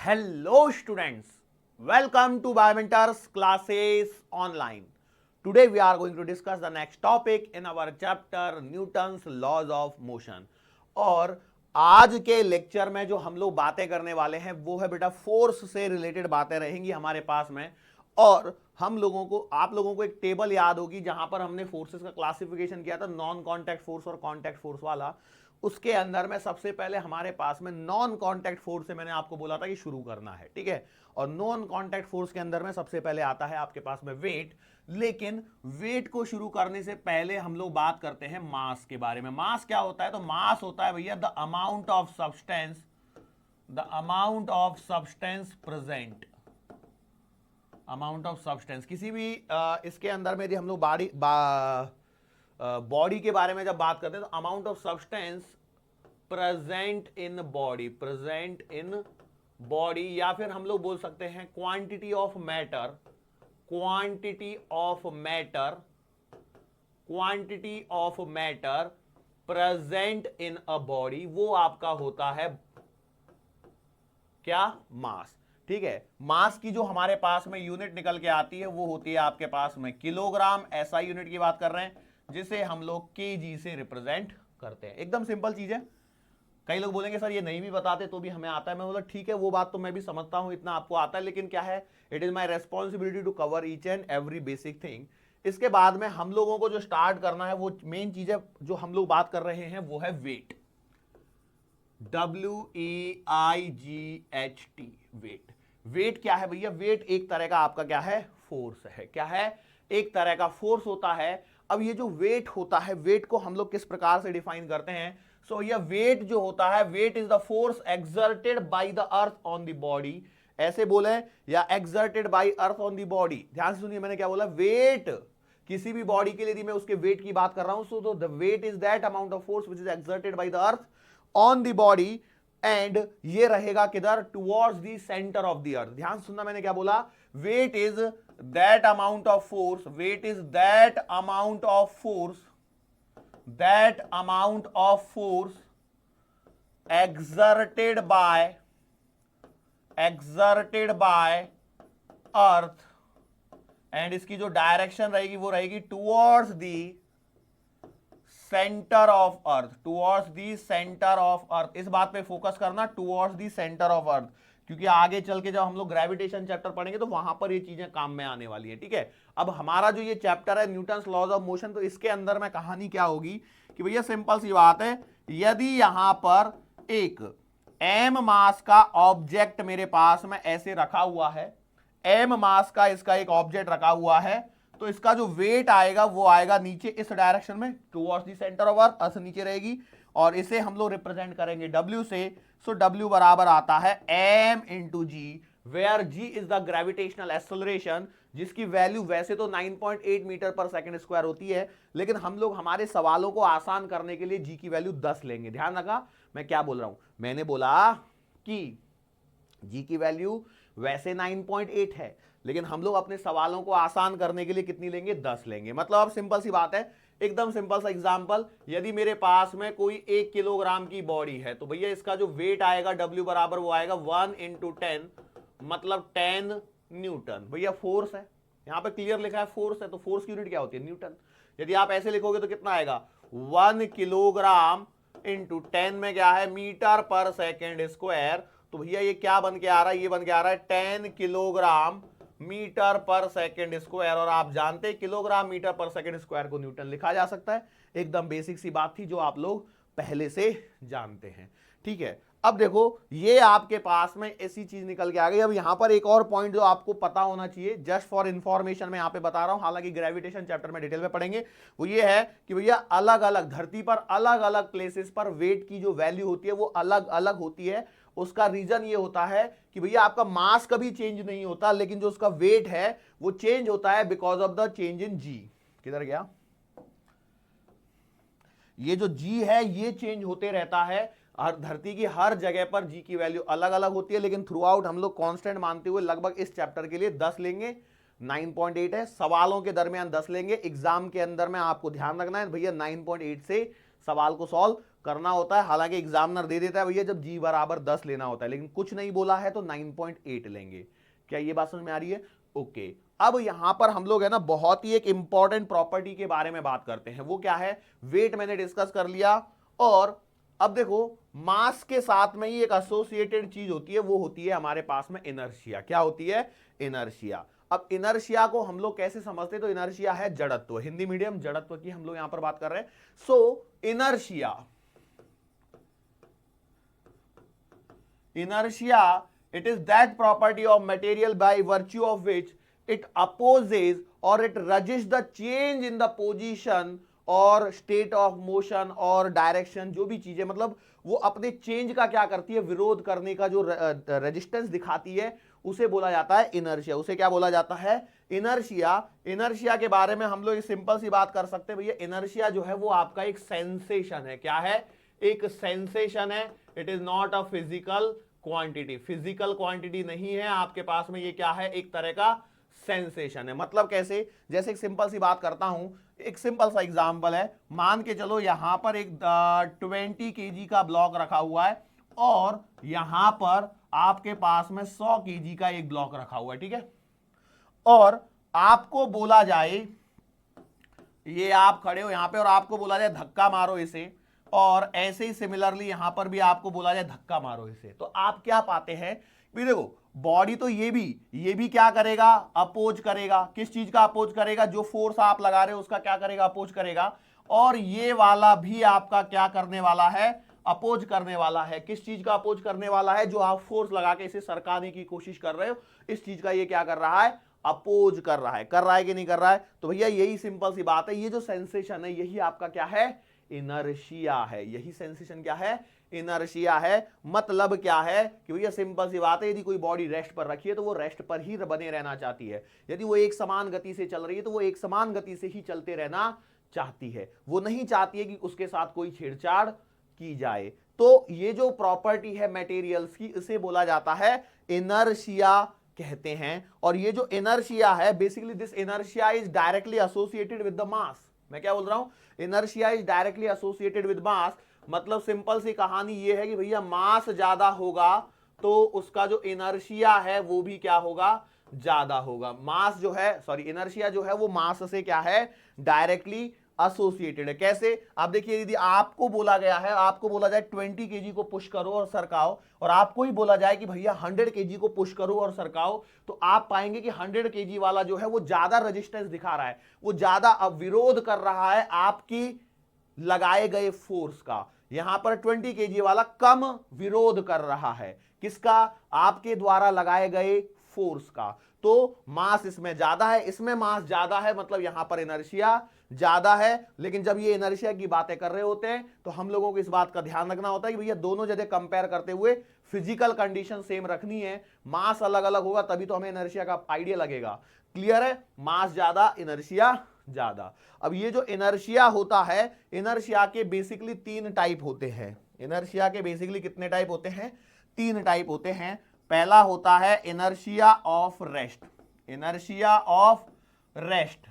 Hello students, welcome to Biomentors classes online. Today we are going to discuss the next topic in our chapter Newton's laws of motion. और आज के lecture में जो हम लोग बातें करने वाले हैं वो है बेटा फोर्स से रिलेटेड बातें रहेंगी हमारे पास में। और हम लोगों को आप लोगों को एक टेबल याद होगी जहां पर हमने फोर्सेस का क्लासिफिकेशन किया था, नॉन कांटेक्ट फोर्स और कांटेक्ट फोर्स वाला। उसके अंदर में सबसे पहले हमारे पास में नॉन कांटेक्ट फोर्स से मैंने आपको बोला था कि शुरू करना है, ठीक है। और नॉन कांटेक्ट फोर्स के अंदर में सबसे पहले आता है आपके पास में वेट। लेकिन वेट को शुरू करने से पहले हम लोग बात करते हैं मास के बारे में। मास क्या होता है? तो मास होता है भैया the amount of substance present, amount of substance किसी भी इसके अंदर में यदि हम लोग बॉडी के बारे में जब बात करते हैं तो amount of substance present in body, या फिर हम लोग बोल सकते हैं quantity of matter present in a body, वो आपका होता है क्या? मास। ठीक है, मास की जो हमारे पास में यूनिट निकल के आती है वो होती है आपके पास में किलोग्राम। ऐसा यूनिट की बात कर रहे हैं जिसे हम लोग केजी से रिप्रेजेंट करते हैं। एकदम सिंपल चीज है। कई लोग बोलेंगे सर ये नहीं भी बताते तो भी हमें आता है। मैं बोला ठीक है, वो बात तो मैं भी समझता हूं, इतना आपको आता है, लेकिन क्या है, it is my responsibility to cover each and every basic thing. इसके बाद में हम लोगों को जो स्टार्ट करना है वो मेन चीज है जो हम लोग बात कर रहे हैं वो है वेट। WEIGHT, wait. वेट क्या है भैया? वेट एक तरह का आपका क्या है? फोर्स है। क्या है? एक तरह का फोर्स होता है। अब ये जो वेट होता है, वेट को हम लोग किस प्रकार से डिफाइन करते हैं? सो ये वेट जो होता है, weight is the force exerted by the earth on the body, ऐसे बोले, या exerted by earth on the body. ध्यान से सुनिए मैंने क्या बोला। वेट किसी भी बॉडी के लिए यदि मैं उसके वेट की बात कर रहा हूं, so the weight is that amount of force which is exerted by the earth on the body, and ये रहेगा किधर? Towards the centre of the earth. ध्यान सुनना मैंने क्या बोला। Weight is that amount of force, weight is that amount of force exerted by earth, and इसकी जो डायरेक्शन रहेगी वो रहेगी towards the centre of earth. इस बात पे फोकस करना, टुवर्ड्स दी सेंटर ऑफ अर्थ, क्योंकि आगे चल के जब हम लोग ग्रेविटेशन चैप्टर पढ़ेंगे तो वहां पर ये चीजें काम में आने वाली है। ठीक है, अब हमारा जो ये चैप्टर है न्यूटन्स लॉज ऑफ मोशन, तो इसके अंदर में कहानी क्या होगी कि भैया सिंपल सी बात है, यदि यहां पर एक m मास का ऑब्जेक्ट मेरे पास में ऐसे रखा हुआ है, m मास का इसका एक ऑब्जेक्ट रखा हुआ है, तो इसका जो वेट आएगा वो आएगा नीचे इस डायरेक्शन में, towards the centre of earth, earth नीचे रहेगी, और इसे हम लोग रिप्रेजेंट करेंगे W से। सो W बराबर आता है m into g, where G is the gravitational acceleration, जिसकी वैल्यू वैसे तो 9.8 मीटर पर सेकंड स्क्वायर होती है, लेकिन हम लोग हमारे सवालों को आसान करने के लिए G की वैल्यू 10 लेंगे। ध्यान रखा मैं क्या बोल रहा हूं। मैंने बोला कि G की वैल्यू वैसे 9.8 है, लेकिन हम लोग अपने सवालों को आसान करने के लिए कितनी लेंगे? 10 लेंगे। मतलब अब सिंपल सी बात है, एकदम सिंपल सा एग्जांपल, यदि मेरे पास में कोई 1 किलोग्राम की बॉडी है तो भैया इसका जो वेट आएगा W बराबर वो आएगा 1 इंटू 10, मतलब 10 न्यूटन। भैया फोर्स है, यहां पे क्लियर लिखा है फोर्स है, तो फोर्स की यूनिट क्या होती है? न्यूटन। यदि आप ऐसे लिखोगे तो कितना आएगा? 1 किलोग्राम इंटू 10 में क्या है? मीटर पर सेकेंड स्क्वायर। तो भैया ये क्या बन के आ रहा है? ये बन के आ रहा है 10 किलोग्राम मीटर पर सेकेंड स्क्वायर, और आप जानते हैं किलोग्राम मीटर पर सेकेंड स्क्वायर को न्यूटन लिखा जा सकता है। एकदम बेसिक सी बात थी जो आप लोग पहले से जानते हैं। ठीक है, अब देखो ये आपके पास में ऐसी चीज निकल के आ गई। अब यहां पर एक और पॉइंट जो आपको पता होना चाहिए, जस्ट फॉर इंफॉर्मेशन मैं यहां पे बता रहा हूं, हालांकि ग्रेविटेशन चैप्टर में डिटेल में पढ़ेंगे, वो ये है कि भैया अलग अलग धरती पर अलग अलग प्लेसेस पर वेट की जो वैल्यू होती है वो अलग अलग होती है। उसका रीजन ये होता है कि भैया आपका मास कभी चेंज नहीं होता, लेकिन जो उसका वेट है वो चेंज होता है because of the change in G. किधर गया? ये जो जी है ये चेंज होते रहता है, और धरती की हर जगह पर जी की वैल्यू अलग अलग होती है, लेकिन थ्रू आउट हम लोग कांस्टेंट मानते हुए लगभग इस चैप्टर के लिए 10 लेंगे। 9.8 है, सवालों के दरमियान 10 लेंगे, एग्जाम के अंदर में आपको ध्यान रखना है भैया 9.8 से सवाल को सॉल्व करना होता है। हालांकि एग्जामिनर दे देता है भैया जब g बराबर 10 लेना होता है, लेकिन कुछ नहीं बोला है तो 9.8 लेंगे। क्या ये बात समझ में आ रही है? ओके। अब यहां पर हम लोग है ना बहुत ही एक इंपॉर्टेंट प्रॉपर्टी के बारे में बात करते हैं। वो क्या है? वेट मैंने डिस्कस कर लिया, और अब देखो मास के साथ में ही एक एसोसिएटेड चीज होती है, वो होती है हमारे पास में इनर्शिया। क्या होती है? इनर्शिया। अब इनर्शिया को हम लोग कैसे समझते हैं? तो इनर्शिया है जड़त्व, हिंदी मीडियम जड़त्व की हम लोग यहां पर बात कर रहे हैं। सो inertia, it is that property of material by virtue of which it opposes or it resists the change in the position और स्टेट ऑफ मोशन और डायरेक्शन, जो भी चीजें मतलब वो अपने चेंज का क्या करती है? विरोध करने का जो रेजिस्टेंस दिखाती है उसे बोला जाता है इनर्शिया। उसे क्या बोला जाता है? इनर्शिया। इनर्शिया के बारे में हम लोग सिंपल सी बात कर सकते हैं भैया, इनर्शिया जो है वो आपका एक सेंसेशन है। क्या है? एक सेंसेशन है। It is not a physical quantity, physical quantity नहीं है आपके पास में। ये क्या है? एक तरह का सेंसेशन है। मतलब कैसे? जैसे एक सिंपल सी बात करता हूं, एक सिंपल सा एग्जांपल है। मान के चलो यहां पर एक 20 kg का ब्लॉक रखा हुआ है और यहां पर आपके पास में 100 kg का एक ब्लॉक रखा हुआ है, ठीक है। और आपको बोला जाए, ये आप खड़े हो यहां पे और आपको बोला जाए धक्का मारो इसे, और ऐसे ही सिमिलरली यहां पर भी आपको बोला जाए धक्का मारो इसे, तो आप क्या पाते हैं? भी देखो बॉडी तो ये भी क्या करेगा? अपोज करेगा। किस चीज का अपोज करेगा? जो फोर्स आप लगा रहे हो उसका क्या करेगा? अपोज करेगा। और ये वाला भी आपका क्या करने वाला है? अपोज करने वाला है। किस चीज का अपोज करने वाला है? जो आप फोर्स लगा के इसे सरकाने की कोशिश कर रहे हो, इस चीज का ये क्या कर रहा है? अपोज कर रहा है। कर रहा है कि नहीं कर रहा है? तो भैया यही सिंपल सी बात है, ये जो सेंसेशन है यही आपका क्या है? इनर्शिया है। यही सेंसेशन क्या है? इनर्शिया है। मतलब क्या है कि भैया सिंपल सी बात है, यदि कोई बॉडी रेस्ट पर रखी है तो वो रेस्ट पर ही बने रहना चाहती है। यदि वो एक समान गति से चल रही है तो वो एक समान गति से ही चलते रहना चाहती है। वो नहीं चाहती है कि उसके साथ कोई छेड़छाड़ की जाए। तो ये जो प्रॉपर्टी है मटेरियल्स की, इसे बोला जाता है इनर्शिया कहते हैं। और ये जो इनर्शिया है, basically this inertia is directly associated with the mass. मैं क्या बोल रहा हूं? Inertia is directly associated with mass. मतलब सिंपल सी कहानी ये है कि भैया मास ज्यादा होगा तो उसका जो इनर्शिया है वो भी क्या होगा? ज्यादा होगा। मास जो है, सॉरी, इनर्शिया जो है वो मास से क्या है? डायरेक्टली एसोसिएटेड है। कैसे? आप देखिए, यदि आपको बोला गया है, आपको बोला जाए 20 kg को पुश करो और सरकाओ, और आपको ही बोला जाए कि भैया 100 kg को पुश करो और सरकाओ, तो आप पाएंगे कि 100 kg वाला जो है वो ज्यादा रेजिस्टेंस दिखा रहा है, वो ज्यादा विरोध कर रहा है आपकी लगाए गए फोर्स का। यहां पर 20 kg वाला कम विरोध कर रहा है। किसका? आपके द्वारा लगाए गए फोर्स का। तो मास इसमें ज्यादा है, इसमें मास ज्यादा है, मतलब यहां पर इनर्शिया ज्यादा है। लेकिन जब ये इनर्शिया की बातें कर रहे होते हैं तो हम लोगों को इस बात का ध्यान रखना होता है कि भैया दोनों जगह कंपेयर करते हुए फिजिकल कंडीशन सेम रखनी है। मास अलग अलग होगा तभी तो हमें इनर्शिया का आइडिया लगेगा। क्लियर है? मास ज्यादा, इनर्शिया ज्यादा। अब ये जो इनर्शिया होता है, इनर्शिया के बेसिकली 3 टाइप होते हैं। इनर्शिया के बेसिकली कितने टाइप होते हैं? 3 टाइप होते हैं। पहला होता है inertia of rest. Inertia of rest.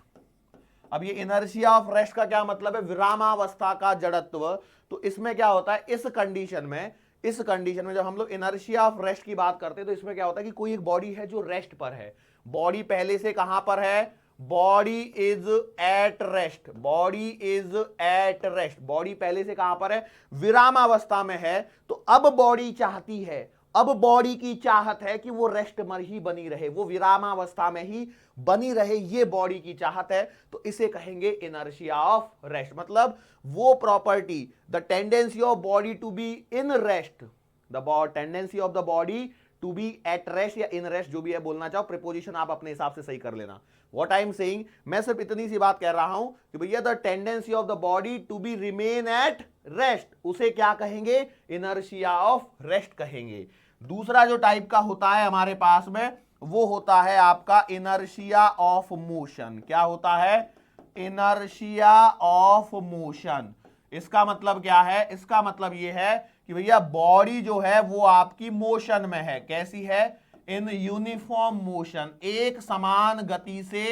अब ये इनर्शिया ऑफ रेस्ट का क्या मतलब है? विरामावस्था का जड़त्व। तो इसमें क्या होता है? इस कंडीशन में जब हम लोग इनर्शिया ऑफ रेस्ट की बात करते हैं तो इसमें क्या होता है कि कोई एक बॉडी है जो रेस्ट पर है। बॉडी पहले से कहां पर है? Body is at rest. Body is at rest. Body पहले से कहां पर है? विरामावस्था में है। तो अब बॉडी चाहती है, अब बॉडी की चाहत है कि वो रेस्ट में ही बनी रहे, वो विरामावस्था में ही बनी रहे, ये बॉडी की चाहत है। तो इसे कहेंगे इनर्शिया ऑफ रेस्ट। मतलब वो property, the tendency of body to be in rest, the tendency of the body to be at rest या इन रेस्ट, जो भी है बोलना चाहो, प्रीपोजिशन आप अपने हिसाब से सही कर लेना। व्हाट आई एम सेइंग, मैं सिर्फ इतनी सी बात कह रहा हूं कि भैया the tendency of the body to be remain at rest, उसे क्या कहेंगे? इनर्शिया ऑफ रेस्ट कहेंगे। दूसरा जो टाइप का होता है हमारे पास में, वो होता है आपका इनर्शिया ऑफ मोशन। क्या होता है? Inertia of motion. इसका मतलब क्या है? इसका मतलब यह है कि भैया बॉडी जो है वो आपकी मोशन में है। कैसी है? इन यूनिफॉर्म मोशन, एक समान गति से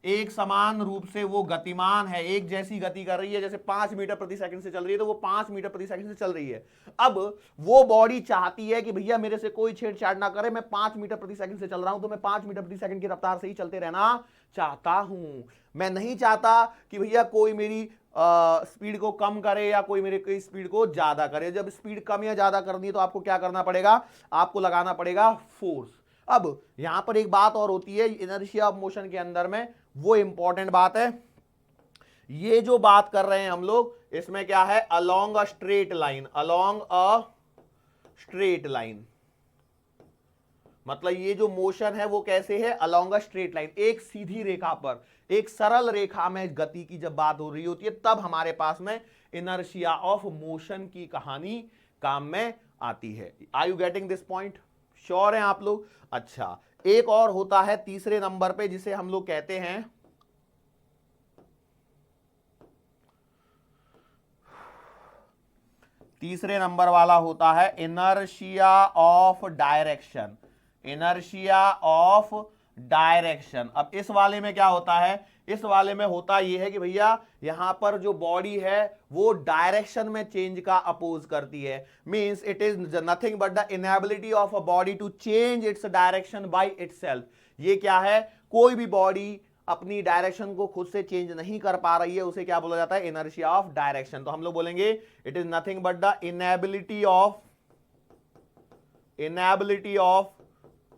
एक समान रूप से वो गतिमान है, एक जैसी गति कर रही है, जैसे 5 मीटर प्रति सेकंड से चल रही है तो वो 5 मीटर प्रति सेकंड से चल रही है। अब वो बॉडी चाहती है कि भैया मेरे से कोई छेड़छाड़ ना करे, मैं 5 मीटर प्रति सेकंड से चल रहा हूं तो मैं 5 मीटर प्रति सेकंड की रफ्तार से ही चलते रहना चाहता हूं। मैं नहीं चाहता कि भैया कोई मेरी स्पीड को कम करे या कोई मेरे की स्पीड को ज्यादा करे। जब स्पीड कम या ज्यादा करनी है तो आपको क्या करना पड़ेगा, आपको लगाना पड़ेगा फोर्स। अब यहां पर एक बात और होती है इनर्शिया ऑफ मोशन के अंदर में, वो इंपॉर्टेंट बात है। ये जो बात कर रहे हैं हम लोग, इसमें क्या है, along a straight line, along a straight line, मतलब ये जो मोशन है वो कैसे है, अलोंग अ स्ट्रेट लाइन, एक सीधी रेखा पर, एक सरल रेखा में गति की जब बात हो रही होती है तब हमारे पास में इनर्शिया ऑफ मोशन की कहानी काम में आती है। Are you getting this point? Sure हैं आप लोग? अच्छा, एक और होता है तीसरे नंबर पे जिसे हम लोग कहते हैं तीसरे नंबर वाला होता है inertia of direction, inertia of direction. अब इस वाले में क्या होता है, इस वाले में होता यह है कि भैया यहां पर जो बॉडी है वो डायरेक्शन में चेंज का अपोज करती है। Means it is nothing but the inability of a body to change its direction by itself. ये क्या है, कोई भी बॉडी अपनी डायरेक्शन को खुद से चेंज नहीं कर पा रही है, उसे क्या बोला जाता है, इनर्शिया ऑफ डायरेक्शन। तो हम लोग बोलेंगे it is nothing but the inability of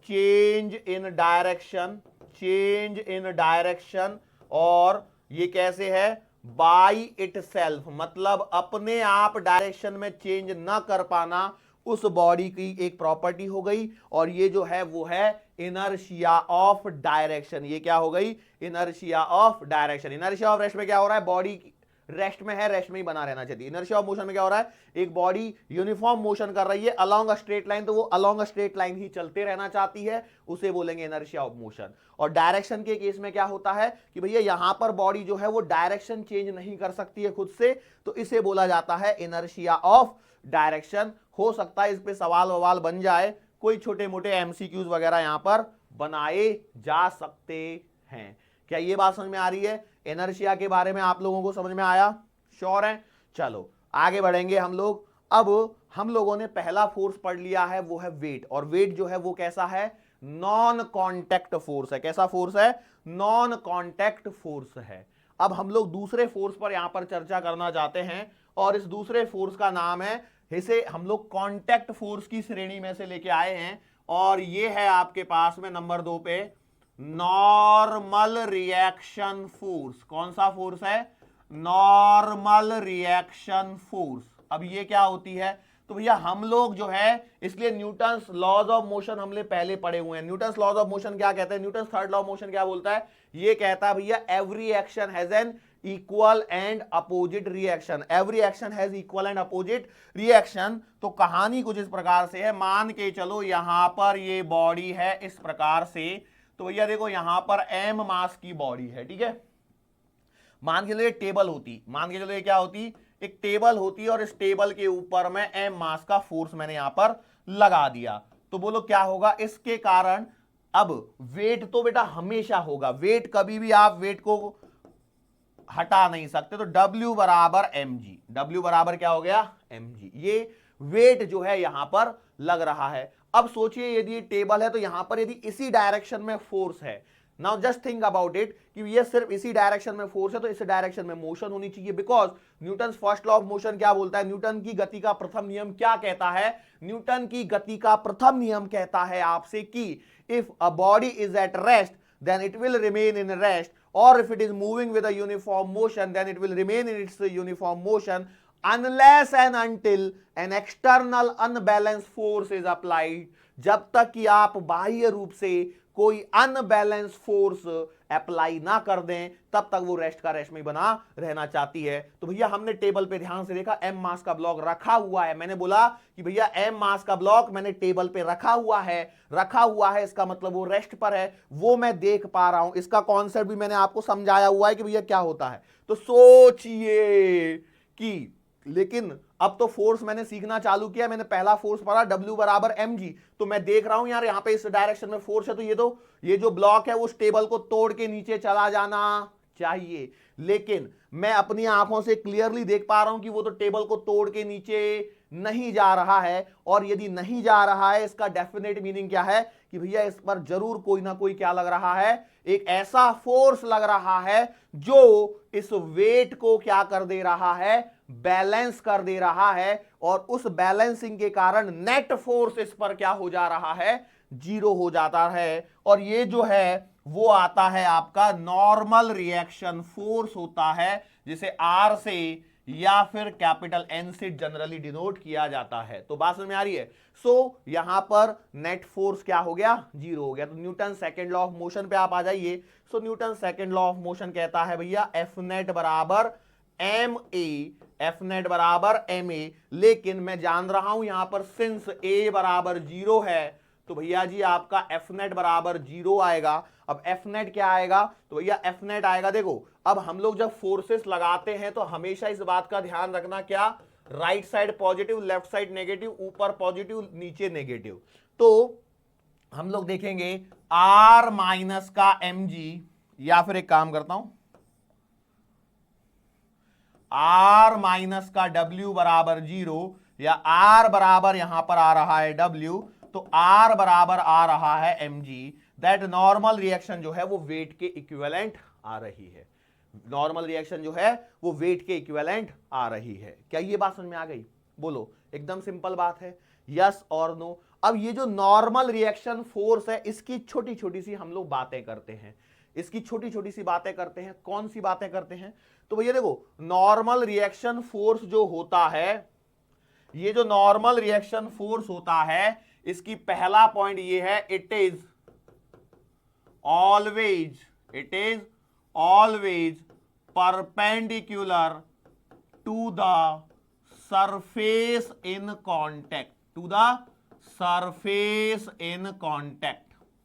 change in direction, change in direction. और ये कैसे है, बाय इटसेल्फ, मतलब अपने आप डायरेक्शन में चेंज ना कर पाना उस बॉडी की एक प्रॉपर्टी हो गई। और ये जो है वो है इनर्शिया ऑफ डायरेक्शन। ये क्या हो गई, inertia of direction. Inertia of rest में क्या हो रहा है, बॉडी रेस्ट में है, रेस्ट में ही बना रहना चाहिए। इनर्शिया ऑफ मोशन में क्या हो रहा है, एक बॉडी यूनिफॉर्म मोशन कर रही है अलोंग अ स्ट्रेट लाइन, तो वो अलोंग अ स्ट्रेट लाइन ही चलते रहना चाहती है, उसे बोलेंगे इनर्शिया ऑफ मोशन। और डायरेक्शन के केस में क्या होता है कि भैया यहां पर बॉडी जो है वो डायरेक्शन चेंज नहीं कर सकती है खुद से, तो इसे बोला जाता है इनर्शिया ऑफ डायरेक्शन। हो सकता है इस पे सवाल ववाल बन जाए, कोई छोटे मोटे एमसीक्यूज वगैरह यहां पर बनाए जा सकते हैं। क्या ये बात समझ में आ रही है, इनर्शिया के बारे में आप लोगों को समझ में आया? श्योर है? चलो आगे बढ़ेंगे हम लोग। अब हम लोगों ने पहला फोर्स पढ़ लिया है, वो है वेट। और वेट जो है वो कैसा है, नॉन कॉन्टैक्ट फोर्स है। कैसा फोर्स है, नॉन कॉन्टैक्ट फोर्स है। अब हम लोग दूसरे फोर्स पर यहां पर चर्चा करना चाहते हैं, और इस दूसरे फोर्स का नाम है, इसे हम लोग कॉन्टैक्ट फोर्स की श्रेणी में से लेके आए हैं, और ये है आपके पास में नंबर 2 पे नॉर्मल रिएक्शन फोर्स। कौन सा फोर्स है, नॉर्मल रिएक्शन फोर्स। अब ये क्या होती है, तो भैया हम लोग जो है, इसलिए न्यूटन्स लॉज ऑफ मोशन हमने पहले पढ़े हुए हैं। न्यूटन्स लॉज ऑफ मोशन क्या कहते हैं, Newton's third law of motion क्या बोलता है, ये कहता है भैया every action has an equal and opposite reaction, every action has equal and opposite reaction. तो कहानी कुछ इस प्रकार से है, मान के चलो यहां पर ये बॉडी है इस प्रकार से, तो भैया देखो यहां पर m मास की बॉडी है, ठीक है। मान के चलो टेबल होती, मान के चलो ये क्या होती, एक टेबल होती, और इस टेबल के ऊपर में m मास का फोर्स मैंने यहां पर लगा दिया, तो बोलो क्या होगा इसके कारण। अब वेट तो बेटा हमेशा होगा, वेट कभी भी आप वेट को हटा नहीं सकते, तो W बराबर mg, W बराबर क्या हो गया, mg। ये वेट जो है यहां पर लग रहा है। अब सोचिए यदि टेबल है तो यहां पर यदि इसी डायरेक्शन में फोर्स है, now just think about it कि ये सिर्फ इसी डायरेक्शन में फोर्स है, तो इस डायरेक्शन में मोशन होनी चाहिए, because Newton first law of motion क्या बोलता है, न्यूटन की गति का प्रथम नियम क्या कहता है, न्यूटन की गति का प्रथम नियम कहता है आपसे कि if a body is at rest then it will remain in rest, or if it is moving with a uniform motion then it will remain in its uniform motion unless and until an external unbalanced force is applied। जब तक कि आप बाह्य रूप से कोई unbalance force apply ना कर दें तब तक वो रेस्ट का रेस्ट में बना रहना चाहती है। तो भैया हमने टेबल पे ध्यान से देखा, m मास का ब्लॉक रखा हुआ है, मैंने बोला कि भैया m मास का ब्लॉक मैंने टेबल पे रखा हुआ है, इसका मतलब वो रेस्ट पर है, वो मैं देख पा रहा हूं। इसका कॉन्सेप्ट भी मैंने आपको समझाया हुआ है कि भैया क्या होता है। तो सोचिए कि लेकिन अब तो फोर्स मैंने सीखना चालू किया, मैंने पहला फोर्स पढ़ा W बराबर mg, तो मैं देख रहा हूं यार यहां पे इस डायरेक्शन में फोर्स है, तो ये जो ब्लॉक है उस टेबल को तोड़ के नीचे चला जाना चाहिए। लेकिन मैं अपनी आंखों से क्लियरली देख पा रहा हूं कि वो तो टेबल को तोड़ के नीचे नहीं जा रहा है, और यदि नहीं जा रहा है इसका डेफिनेट मीनिंग क्या है कि भैया इस पर जरूर कोई ना कोई क्या लग रहा है, एक ऐसा फोर्स लग रहा है जो इस वेट को क्या कर दे रहा है, बैलेंस कर दे रहा है, और उस बैलेंसिंग के कारण नेट फोर्स इस पर क्या हो जा रहा है, जीरो हो जाता है। और ये जो है वो आता है आपका नॉर्मल रिएक्शन फोर्स होता है, जिसे आर से या फिर कैपिटल एन से जनरली डिनोट किया जाता है। तो बात समझ में आ रही है। सो यहां पर नेट फोर्स क्या हो गया, जीरो हो गया। तो Newton second law of motion पे आप आ जाइए। So Newton second law of motion कहता है भैया एफ नेट बराबर एम ए, एफ नेट बराबर एम ए, लेकिन मैं जान रहा हूं यहां पर सिंस ए बराबर जीरो है तो भैया जी आपका एफ नेट बराबर जीरो आएगा। अब एफ नेट क्या आएगा, तो भैया एफ नेट आएगा, देखो अब हम लोग जब फोर्सेस लगाते हैं तो हमेशा इस बात का ध्यान रखना, क्या right side positive, left side negative, ऊपर पॉजिटिव नीचे नेगेटिव। तो हम लोग देखेंगे आर माइनस का एम जी, या फिर एक काम करता हूं आर माइनस का डब्ल्यू बराबर जीरो, या आर बराबर यहां पर आ रहा है डब्ल्यू, तो आर बराबर आ रहा है m g, that normal reaction जो है वो वेट के इक्विवेलेंट आ रही है। नॉर्मल रिएक्शन जो है वो वेट के इक्विवेलेंट आ रही है। क्या ये बात समझ में आ गई, बोलो, एकदम सिंपल बात है, यस और नो। अब ये जो नॉर्मल रिएक्शन फोर्स है इसकी छोटी छोटी सी हम लोग बातें करते हैं, इसकी छोटी छोटी सी बातें करते हैं। कौन सी बातें करते हैं, तो भैया देखो नॉर्मल रिएक्शन फोर्स जो होता है, ये जो नॉर्मल रिएक्शन फोर्स होता है इसकी पहला पॉइंट ये है, it is always perpendicular to the surface in contact,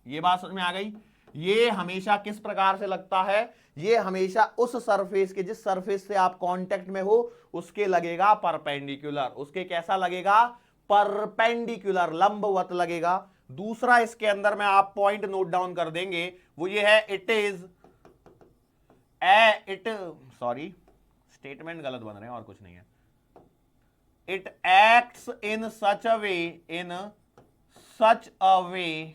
ये बात समझ में आ गई। ये हमेशा किस प्रकार से लगता है, ये हमेशा उस सरफेस के, जिस सरफेस से आप कांटेक्ट में हो उसके लगेगा परपेंडिकुलर, उसके कैसा लगेगा, परपेंडिकुलर, लंबवत लगेगा। दूसरा इसके अंदर में आप पॉइंट नोट डाउन कर देंगे, वो ये है स्टेटमेंट गलत बन रहे हैं और कुछ नहीं है, it acts in such a way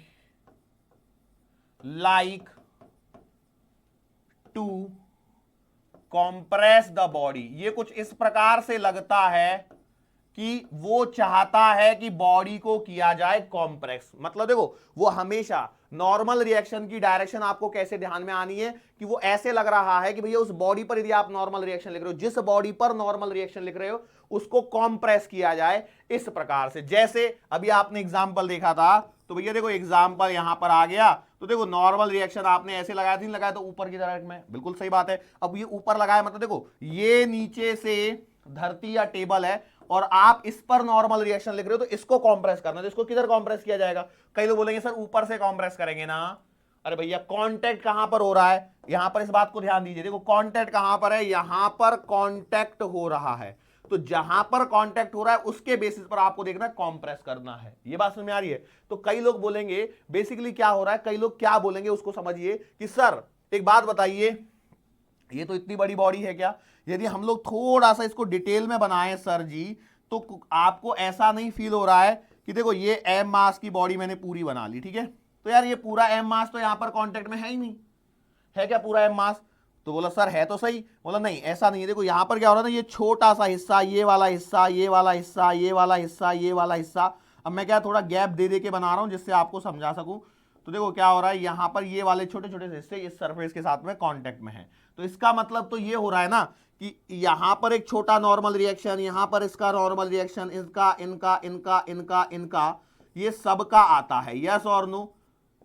like to compress the body. ये कुछ इस प्रकार से लगता है कि वो चाहता है कि बॉडी को किया जाए कॉम्प्रेस। मतलब देखो वो हमेशा नॉर्मल रिएक्शन की डायरेक्शन आपको कैसे ध्यान में आनी है कि वो ऐसे लग रहा है कि भैया उस बॉडी पर यदि आप नॉर्मल रिएक्शन लिख रहे हो, जिस बॉडी पर नॉर्मल रिएक्शन लिख रहे हो उसको कॉम्प्रेस किया जाए इस प्रकार से। जैसे अभी आपने एग्जांपल देखा था, तो भैया देखो एग्जांपल यहां पर आ गया, तो देखो नॉर्मल रिएक्शन आपने ऐसे लगाया थी, लगाया तो ऊपर की तरफ में, बिल्कुल सही बात है। अब ये ऊपर लगाया मतलब देखो ये नीचे से धरती या टेबल है और आप इस पर नॉर्मल रिएक्शन लिख रहे हो, तो इसको कॉम्प्रेस करना, तो इसको किधर कॉम्प्रेस किया जाएगा, कई लोग बोलेंगे सर ऊपर से कॉम्प्रेस करेंगे ना। अरे भैया कांटेक्ट कहां पर हो रहा है, यहां पर इस बात को ध्यान दीजिए, देखो कांटेक्ट कहां पर है, यहां पर कांटेक्ट हो रहा है, तो जहां पर कांटेक्ट हो रहा है उसके बेसिस पर आपको देखना है कॉम्प्रेस करना है। ये बात समझ में आ रही है। तो कई लोग बोलेंगे बेसिकली क्या हो रहा है, कई लोग क्या बोलेंगे उसको समझिए कि सर एक बात बताइए, ये तो इतनी बड़ी बॉडी है, क्या यदि हम लोग थोड़ा सा इसको डिटेल में बनाएं सर जी, तो आपको ऐसा नहीं फील हो रहा है कि देखो ये एम मास की बॉडी मैंने पूरी बना ली, ठीक है, तो यार ये पूरा एम मास तो यहां पर कांटेक्ट में है ही नहीं, है क्या पूरा एम मास, तो बोला सर है तो सही, बोला नहीं ऐसा नहीं है, देखो यहां पर क्या हो रहा है ना, ये छोटा सा हिस्सा, ये वाला हिस्सा, ये वाला हिस्सा, ये वाला हिस्सा, ये वाला हिस्सा, अब मैं क्या थोड़ा गैप दे दे के बना रहा हूं जिससे आपको समझा सकूं। तो देखो क्या हो रहा है, यहां पर ये वाले छोटे छोटे हिस्से इस सरफेस के साथ में कांटेक्ट में है, तो इसका मतलब तो ये हो रहा है ना कि यहां पर एक छोटा नॉर्मल रिएक्शन, यहां पर इसका नॉर्मल रिएक्शन, इसका, इनका, इनका, इनका, इनका, ये सबका आता है, यस और नो।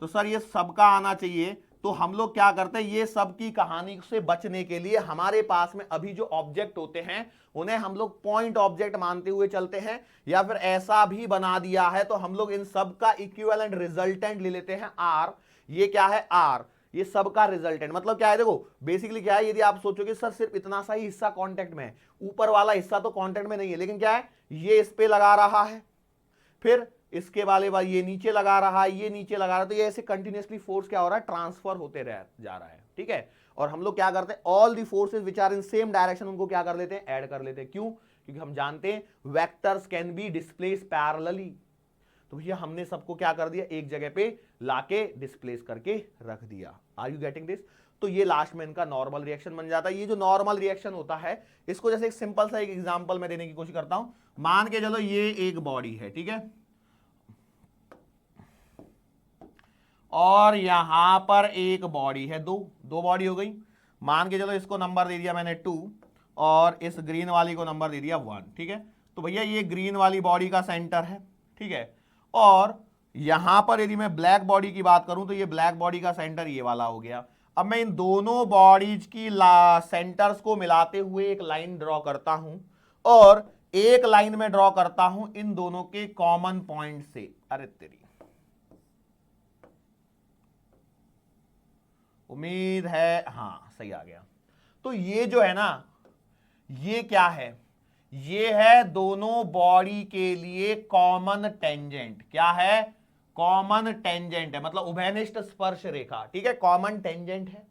तो सर ये सबका आना चाहिए, तो हम लोग क्या करते हैं, ये सब की कहानी से बचने के लिए हमारे पास में अभी जो ऑब्जेक्ट होते हैं उन्हें हम लोग पॉइंट ऑब्जेक्ट मानते हुए चलते हैं, या फिर ऐसा भी बना दिया है तो हम लोग इन सब का इक्विवेलेंट रिजल्टेंट ले लेते हैं आर। ये क्या है आर, ये सबका रिजल्टेंट मतलब क्या है, देखो बेसिकली क्या है, यदि आप सोचोगे सर सिर्फ इतना सा ही हिस्सा कांटेक्ट में है, ऊपर वाला हिस्सा तो कांटेक्ट में नहीं है, लेकिन क्या है ये इस पे लगा रहा है, फिर इसके वाले बाद ये नीचे लगा रहा है, ये नीचे लगा रहा है, तो ये ऐसे कंटिन्यूअसली फोर्स क्या हो रहा है, ट्रांसफर होते रह जा रहा है, ठीक है। और हम लोग क्या करते हैं, all the forces which are in same direction उनको क्या कर लेते हैं, ऐड कर लेते हैं। क्यों? क्योंकि हम जानते हैं vectors can be displace parallelly. तो भैया हमने सबको क्या कर दिया, एक जगह पे लाके डिस्प्लेस करके रख दिया। Are you getting this? तो ये लास्ट में इनका नॉर्मल रिएक्शन बन जाता है। ये जो नॉर्मल रिएक्शन होता है, इसको जैसे एक सिंपल सा एक एग्जांपल मैं देने की कोशिश करता हूं। मान के चलो ये एक बॉडी है, ठीक है, और यहां पर एक बॉडी है, दो बॉडी हो गई। मान के चलो इसको नंबर दे दिया मैंने 2 और इस ग्रीन वाली को नंबर दे दिया 1, ठीक है। तो भैया ये ग्रीन वाली बॉडी का सेंटर है, ठीक है, और यहां पर यदि मैं ब्लैक बॉडी की बात करूं तो ये ब्लैक बॉडी का सेंटर ये वाला हो गया। अब मैं इन दोनों बॉडीज की सेंटर्स को मिलाते हुए एक लाइन ड्रॉ करता हूं, और एक लाइन में ड्रॉ करता हूं इन दोनों के कॉमन पॉइंट से। अरे तेरी, उम्मीद है हाँ सही आ गया। तो ये जो है ना, ये क्या है, ये है दोनों बॉडी के लिए कॉमन टेंजेंट। क्या है? कॉमन टेंजेंट है, मतलब उभयनिष्ठ स्पर्श रेखा, ठीक है, कॉमन टेंजेंट है,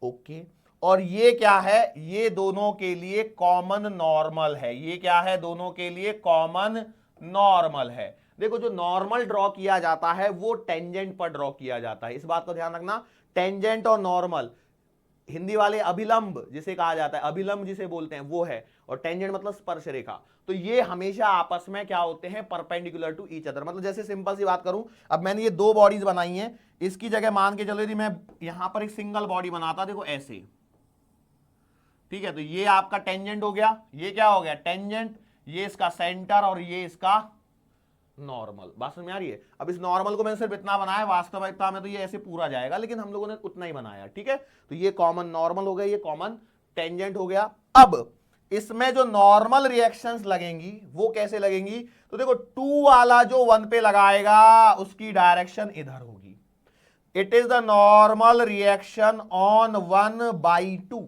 ओके। और ये क्या है, ये दोनों के लिए कॉमन नॉर्मल है। ये क्या है, दोनों के लिए कॉमन नॉर्मल है। देखो जो नॉर्मल ड्रॉ किया जाता है वो टेंजेंट पर ड्रॉ किया जाता है, इस बात को ध्यान रखना। टेंजेंट और नॉर्मल, हिंदी वाले अभिलंब जिसे कहा जाता है, अभिलंब जिसे बोलते हैं वो है, और टेंजेंट मतलब स्पर्श रेखा। तो ये हमेशा आपस में क्या होते हैं, परपेंडिकुलर टू ईच अदर। मतलब जैसे सिंपल सी बात करूं, अब मैंने ये दो बॉडीज बनाई हैं, इसकी जगह मान के चलो यदि मैं यहां पर एक सिंगल बॉडी बनाता, देखो ऐसे, ठीक है, तो ये आपका टेंजेंट हो गया, ये क्या हो गया, टेंजेंट, ये इसका सेंटर और ये इसका नॉर्मल। बात समझ में आ रही है? अब इस नॉर्मल को मैंने सिर्फ इतना बनाया, वास्तविकता में तो ये ऐसे पूरा जाएगा, लेकिन हम लोगों ने उतना ही बनाया, ठीक है। तो ये कॉमन नॉर्मल हो गया, ये कॉमन टेंजेंट हो गया। अब इसमें जो नॉर्मल रिएक्शंस लगेंगी वो कैसे लगेंगी, तो देखो 2 वाला जो 1 पे लगाएगा उसकी डायरेक्शन इधर होगी। It is the normal reaction on 1/2,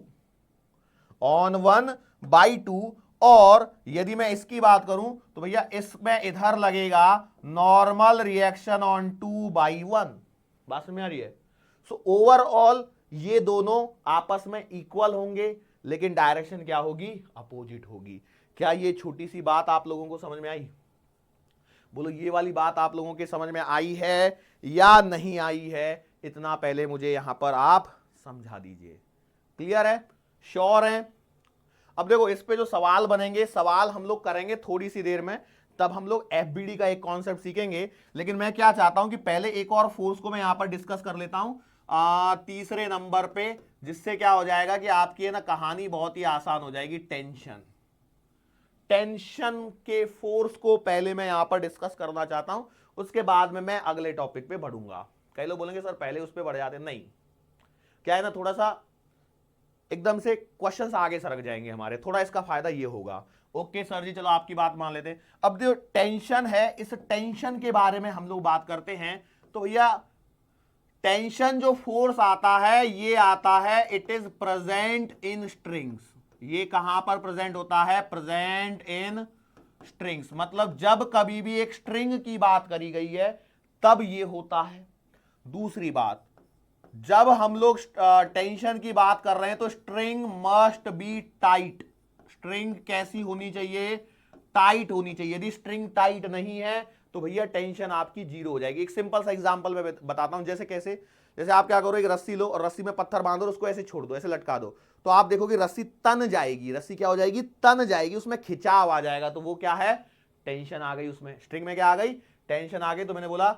on 1/2। और यदि मैं इसकी बात करूं तो भैया इसमें इधर लगेगा नॉर्मल रिएक्शन ऑन 2/1। बात समझ में आ रही है? सो ओवरऑल ये दोनों आपस में इक्वल होंगे, लेकिन डायरेक्शन क्या होगी, अपोजिट होगी। क्या ये छोटी सी बात आप लोगों को समझ में आई? बोलो ये वाली बात आप लोगों के समझ में आई है या नहीं आई है? इतना पहले मुझे यहां पर आप समझा दीजिए। क्लियर है? श्योर है? अब देखो इस पे जो सवाल बनेंगे, सवाल हम लोग करेंगे थोड़ी सी देर में, तब हम लोग एफबीडी का एक कॉन्सेप्ट सीखेंगे। लेकिन मैं क्या चाहता हूं कि पहले एक और फोर्स को मैं यहां पर डिस्कस कर लेता हूं तीसरे नंबर पे, जिससे क्या हो जाएगा कि आपकी है ना कहानी बहुत ही आसान हो जाएगी। टेंशन, टेंशन के फोर्स को पहले मैं यहां पर डिस्कस करना चाहता हूं, उसके बाद में मैं अगले टॉपिक पे बढ़ूंगा। कई लोग बोलेंगे सर पहले उस पर बढ़ जाते, नहीं, क्या है ना थोड़ा सा एकदम से क्वेश्चंस आगे सरक जाएंगे हमारे, थोड़ा इसका फायदा ये होगा। ओके सर जी, चलो आपकी बात मान लेते हैं। अब जो टेंशन है, इस टेंशन के बारे में हम लोग बात करते हैं। तो भैया टेंशन जो फोर्स आता है, ये आता है, it is present in strings. ये कहां पर प्रेजेंट होता है, प्रेजेंट इन स्ट्रिंग्स। मतलब जब कभी भी एक स्ट्रिंग की बात करी गई है तब ये होता है। दूसरी बात, जब हम लोग टेंशन की बात कर रहे हैं तो string must be tight. String कैसी होनी चाहिए, टाइट होनी चाहिए। यदि स्ट्रिंग टाइट नहीं है तो भैया टेंशन आपकी जीरो हो जाएगी। एक सिंपल सा एग्जांपल मैं बताता हूं, जैसे कैसे, जैसे आप क्या करो, एक रस्सी लो और रस्सी में पत्थर बांधो, उसको ऐसे छोड़ दो, ऐसे लटका दो, तो आप देखोगे रस्सी तन जाएगी। रस्सी क्या हो जाएगी, तन जाएगी, उसमें खिंचाव आ जाएगा। तो वो क्या है, टेंशन आ गई उसमें। स्ट्रिंग में क्या आ गई, टेंशन आ गई। तो मैंने बोला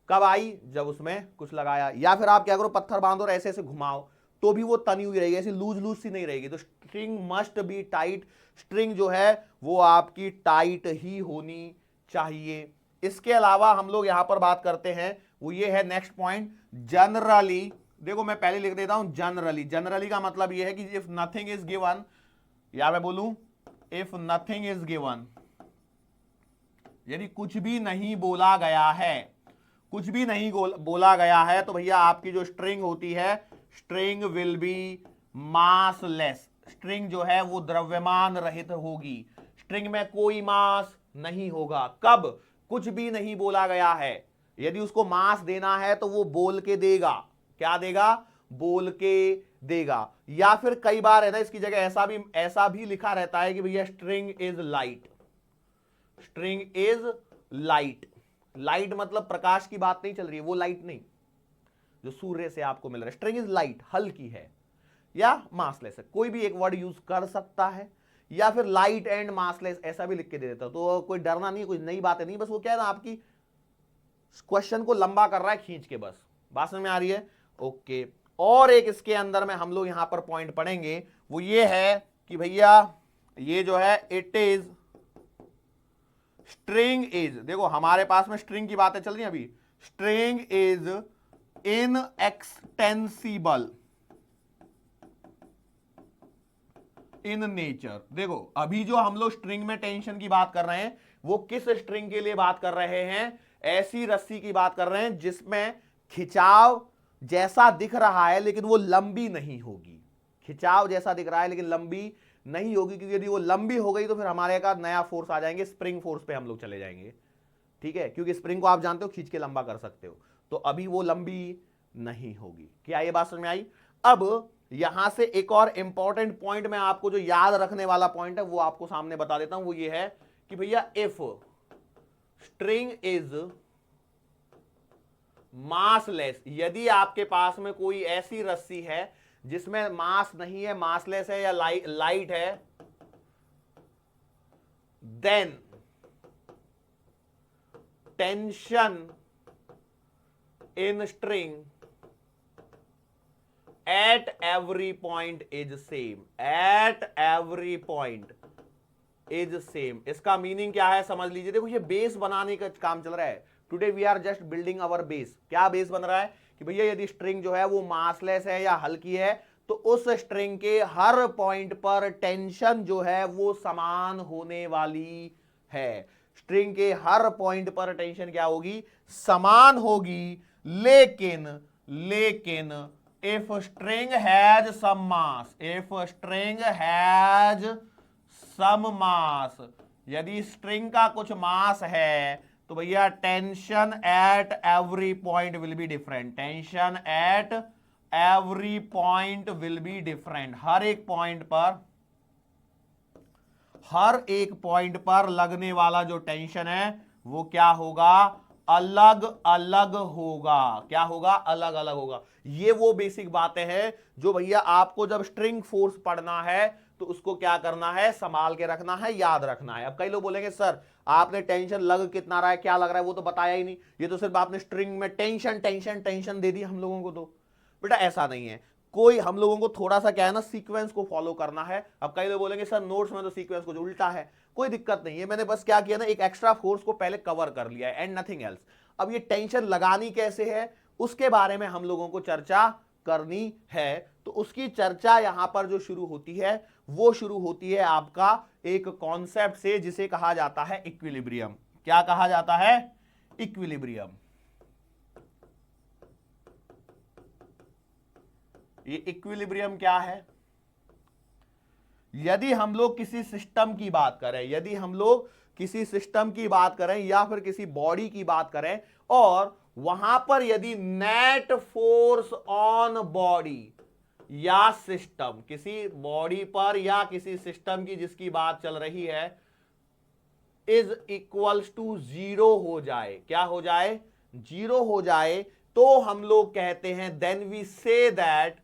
कब आई, जब उसमें कुछ लगाया। या फिर आप क्या करो, पत्थर बांधो और ऐसे ऐसे घुमाओ तो भी वो तनी हुई रहेगी, ऐसी लूज लूज सी नहीं रहेगी। तो string must be tight. String जो है वो आपकी टाइट ही होनी चाहिए। इसके अलावा हम लोग यहां पर बात करते हैं, वो ये है नेक्स्ट पॉइंट, जनरली। देखो मैं पहले लिख देता हूं जनरली। जनरली का मतलब ये है कि इफ नथिंग इज गिवन, या मैं बोलूं इफ नथिंग इज गिवन, यदि कुछ भी नहीं बोला गया है, कुछ भी नहीं बोला गया है तो भैया आपकी जो स्ट्रिंग होती है, string will be massless. String जो है वो द्रव्यमान रहित होगी, स्ट्रिंग में कोई मास नहीं होगा। कब? कुछ भी नहीं बोला गया है। यदि उसको मास देना है तो वो बोल के देगा। क्या देगा? बोल के देगा। या फिर कई बार है ना, इसकी जगह ऐसा भी लिखा रहता है कि भैया string is light. String is light. Light मतलब प्रकाश की बात नहीं चल रही है, वो लाइट नहीं जो सूर्य से आपको मिल रहा है। स्ट्रिंग इज लाइट, हल्की है या मासलेस है, कोई भी एक वर्ड यूज कर सकता है। या फिर लाइट एंड मासलेस ऐसा भी लिख के दे देता, तो कोई डरना नहीं, कोई नई बात नहीं, बस वो क्या है ना, आपकी क्वेश्चन को लंबा कर रहा है खींच के। बस बात समझ में आ रही है? ओके। और एक इसके अंदर में हम लोग यहां पर पॉइंट पढ़ेंगे, वो ये है कि भैया ये जो है इट इज स्ट्रिंग इज, देखो हमारे पास में स्ट्रिंग की बातें चल रही हैं अभी। String is inextensible in nature. देखो अभी जो हम लोग स्ट्रिंग में टेंशन की बात कर रहे हैं, वो किस स्ट्रिंग के लिए बात कर रहे हैं? ऐसी रस्सी की बात कर रहे हैं जिसमें खिंचाव जैसा दिख रहा है लेकिन वो लंबी नहीं होगी। खिंचाव जैसा दिख रहा है लेकिन लंबी नहीं होगी, क्योंकि यदि वो लंबी हो गई तो फिर हमारे का नया फोर्स आ जाएंगे, स्प्रिंग फोर्स पे हम लोग चले जाएंगे। ठीक है, क्योंकि स्प्रिंग को आप जानते हो खींच के लंबा कर सकते हो, तो अभी वो लंबी नहीं होगी। क्या ये बात समझ में आई? अब यहां से एक और इंपॉर्टेंट पॉइंट मैं आपको जो याद रखने वाला पॉइंट है वो आपको सामने बता देता हूं। वो ये है कि भैया इफ स्ट्रिंग इज मासलेस, यदि आपके पास में कोई ऐसी रस्सी है जिसमें मास नहीं है, मासलेस है या लाइट है, then tension in string at every point is same. At every point is same, इसका मीनिंग क्या है समझ लीजिए। देखो ये बेस बनाने का काम चल रहा है। Today we are just building our base. क्या बेस बन रहा है कि भैया यदि स्ट्रिंग जो है वो मासलेस है या हल्की है तो उस स्ट्रिंग के हर पॉइंट पर टेंशन जो है वो समान होने वाली है। स्ट्रिंग के हर पॉइंट पर टेंशन क्या होगी? समान होगी। लेकिन if string has some mass, if string has some mass, यदि स्ट्रिंग का कुछ मास है तो भैया tension at every point will be different. Tension at every point will be different. हर एक पॉइंट पर लगने वाला जो टेंशन है वो क्या होगा? अलग अलग होगा। क्या होगा? अलग अलग होगा। ये वो बेसिक बातें हैं जो भैया आपको जब स्ट्रिंग फोर्स पढ़ना है तो उसको क्या करना है? संभाल के रखना है, याद रखना है। अब कई लोग बोलेंगे सर आपने टेंशन लग कितना रहा है, क्या लग रहा है, वो तो बताया ही नहीं, ये तो सिर्फ आपने स्ट्रिंग में टेंशन टेंशन टेंशन दे दी हम लोगों को। तो बेटा ऐसा नहीं है, कोई हम लोगों को थोड़ा सा क्या है ना, सीक्वेंस को फॉलो करना है। अब कई लोग बोलेंगे सर नोट्स में तो सीक्वेंस कुछ उल्टा है। कोई दिक्कत नहीं है, मैंने बस क्या किया ना, एक एक्स्ट्रा फोर्स को पहले कवर कर लिया है एंड नथिंग एल्स। अब ये टेंशन लगानी कैसे है उसके बारे में हम लोगों को चर्चा करनी है। तो उसकी चर्चा यहां पर जो शुरू होती है वो शुरू होती है आपका एक कॉन्सेप्ट से जिसे कहा जाता है इक्विलिब्रियम। क्या कहा जाता है? इक्विलिब्रियम। ये इक्विलिब्रियम क्या है? यदि हम लोग किसी सिस्टम की बात करें, यदि हम लोग किसी सिस्टम की बात करें या फिर किसी बॉडी की बात करें और वहां पर यदि नेट फोर्स ऑन बॉडी या सिस्टम, किसी बॉडी पर या किसी सिस्टम की जिसकी बात चल रही है, इज इक्वल्स टू जीरो हो जाए, क्या हो जाए? जीरो हो जाए, तो हम लोग कहते हैं देन वी से दैट,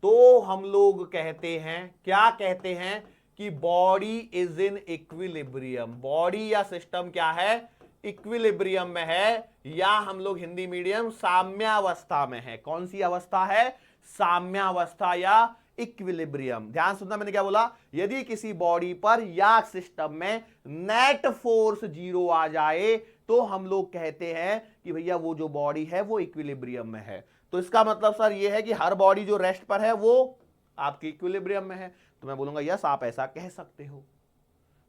तो हम लोग कहते हैं, क्या कहते हैं कि body is in equilibrium. Body या सिस्टम क्या है? इक्विलिब्रियम में है, या हम लोग हिंदी मीडियम साम्यावस्था में है। कौन सी अवस्था है? साम्यावस्था या इक्विलिब्रियम। ध्यान सुनना, मैंने क्या बोला? यदि किसी बॉडी पर या सिस्टम में नेट फोर्स जीरो आ जाए तो हम लोग कहते हैं कि भैया वो जो बॉडी है वो इक्विलिब्रियम में है। तो इसका मतलब सर ये है कि हर बॉडी जो रेस्ट पर है वो आपकी इक्विलिब्रियम में है। तो मैं बोलूंगा यस, आप ऐसा कह सकते हो,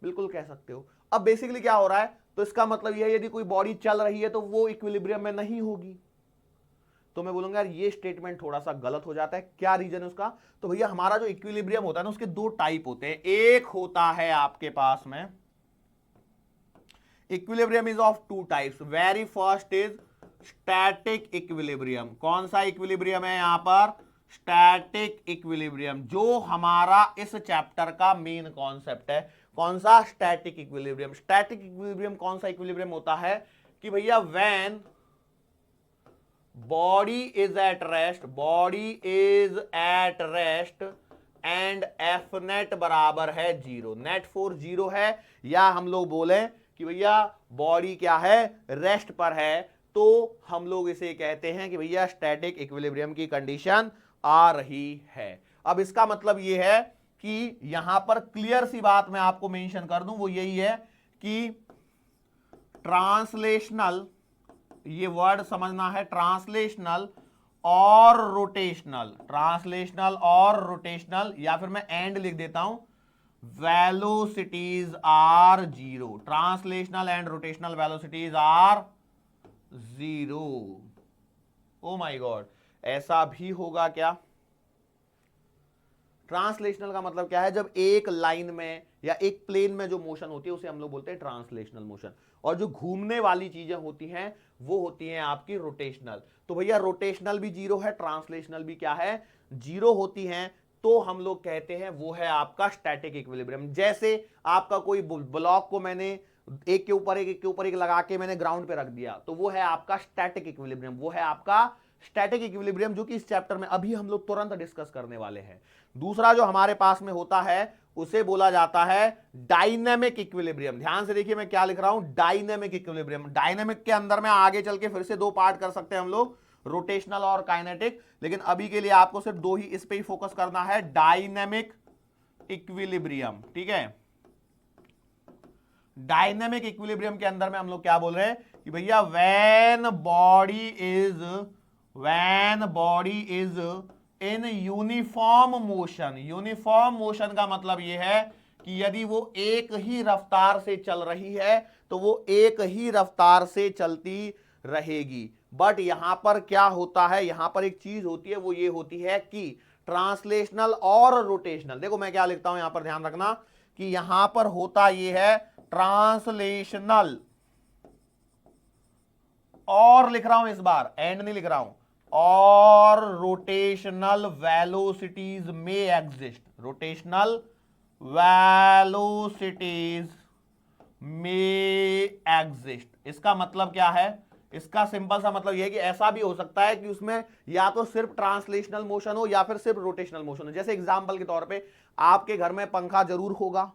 बिल्कुल कह सकते हो। अब बेसिकली क्या हो रहा है, तो इसका मतलब यह है यदि कोई बॉडी चल रही है तो वो इक्विलिब्रियम में नहीं होगी। तो मैं बोलूंगा यार ये स्टेटमेंट थोड़ा सा गलत हो जाता है। क्या रीजन है उसका? तो भैया हमारा जो इक्विलिब्रियम होता है ना उसके दो टाइप होते हैं। एक होता है आपके पास में equilibrium is of two types. Very first is static equilibrium. कौन सा इक्विलिब्रियम है यहां पर? स्टैटिक इक्विलिब्रियम, जो हमारा इस चैप्टर का मेन कॉन्सेप्ट है। कौन सा? Static equilibrium. स्टैटिक इक्विलिब्रियम कौन सा इक्विलिब्रियम होता है कि भैया when body is at rest, body is at rest and F net बराबर है जीरो। नेट फोर्स जीरो है, या हम लोग बोले कि भैया बॉडी क्या है? रेस्ट पर है, तो हम लोग इसे कहते हैं कि भैया स्टैटिक इक्विलिब्रियम की कंडीशन आ रही है। अब इसका मतलब यह है कि यहां पर क्लियर सी बात मैं आपको मेंशन कर दूं, वो यही है कि ट्रांसलेशनल, ये वर्ड समझना है, ट्रांसलेशनल और रोटेशनल, ट्रांसलेशनल और रोटेशनल, या फिर मैं एंड लिख देता हूं, velocities are zero. Translational and rotational velocities are zero. Oh my god, ऐसा भी होगा क्या? ट्रांसलेशनल का मतलब क्या है? जब एक लाइन में या एक प्लेन में जो मोशन होती है उसे हम लोग बोलते हैं ट्रांसलेशनल मोशन, और जो घूमने वाली चीजें होती हैं वो होती हैं आपकी रोटेशनल। तो भैया रोटेशनल भी जीरो है, ट्रांसलेशनल भी क्या है? जीरो होती हैं, तो हम लोग कहते हैं वो है आपका स्टैटिक इक्विलिब्रियम। जैसे आपका कोई ब्लॉक को मैंने एक के ऊपर एक लगा के मैंने ग्राउंड पे रख दिया, तो वो है आपका स्टैटिक इक्विलिब्रियम, वो है आपका स्टैटिक इक्विलिब्रियम, जो कि इस चैप्टर में अभी हम लोग तुरंत डिस्कस करने वाले हैं। दूसरा जो हमारे पास में होता है उसे बोला जाता है डायनेमिक इक्विलिब्रियम। ध्यान से देखिए मैं क्या लिख रहा हूं, डायनेमिक इक्विलिब्रियम। डायनेमिक के अंदर में आगे चल के फिर से दो पार्ट कर सकते हैं हम लोग, रोटेशनल और काइनेटिक, लेकिन अभी के लिए आपको सिर्फ दो ही इस पे ही फोकस करना है, डायनेमिक इक्विलिब्रियम। ठीक है, डायनेमिक इक्विलिब्रियम के अंदर में हम लोग क्या बोल रहे हैं कि भैया when body is in uniform motion. Uniform motion का मतलब यह है कि यदि वो एक ही रफ्तार से चल रही है तो वो एक ही रफ्तार से चलती रहेगी। बट यहां पर क्या होता है, यहां पर एक चीज होती है, वो ये होती है कि ट्रांसलेशनल और रोटेशनल। देखो मैं क्या लिखता हूं यहां पर, ध्यान रखना कि यहां पर होता ये है ट्रांसलेशनल, और लिख रहा हूं इस बार, एंड नहीं लिख रहा हूं, और रोटेशनल वेलोसिटीज में एग्जिस्ट। रोटेशनल वेलोसिटीज में एग्जिस्ट। इसका मतलब क्या है? इसका सिंपल सा मतलब यह है कि ऐसा भी हो सकता है कि उसमें या तो सिर्फ ट्रांसलेशनल मोशन हो या फिर सिर्फ रोटेशनल मोशन हो। जैसे एग्जांपल के तौर पे आपके घर में पंखा जरूर होगा,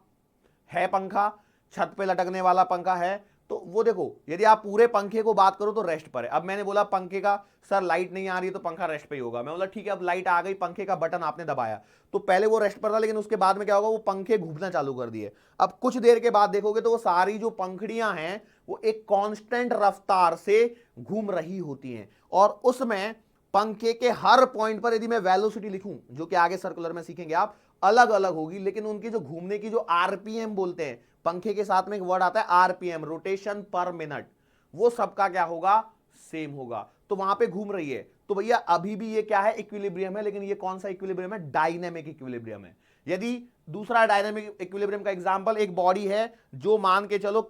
है पंखा, छत पे लटकने वाला पंखा है, तो वो देखो यदि आप पूरे पंखे को बात करो तो रेस्ट पर है। अब मैंने बोला पंखे का सर लाइट नहीं आ रही है तो पंखा रेस्ट पे ही होगा। मैं बोला ठीक है, अब लाइट आ गई, पंखे का बटन आपने दबाया, तो पहले वो रेस्ट पर था, लेकिन उसके बाद में क्या होगा, वो पंखे घूमना चालू कर दिए। अब कुछ देर के बाद देखोगे तो वो सारी जो पंखड़ियां हैं वो एक कांस्टेंट रफ्तार से घूम रही होती हैं, और उसमें पंखे के हर पॉइंट पर यदि मैं वेलोसिटी लिखूं, जो कि आगे सर्कुलर में सीखेंगे आप, अलग अलग होगी, लेकिन उनकी जो घूमने की जो आरपीएम बोलते हैं, पंखे के साथ में एक वर्ड आता है आरपीएम, रोटेशन पर मिनट, वो सबका क्या होगा? सेम होगा। तो वहां पे घूम रही है, तो भैया अभी भी ये क्या है? इक्विलिब्रियम है, लेकिन ये कौन सा इक्विलिब्रियम है? डायनेमिक इक्विलिब्रियम है। यदि दूसरा डायनेमिक इक्विलिब्रियम का एग्जांपल, एक बॉडी है जो मान के चलो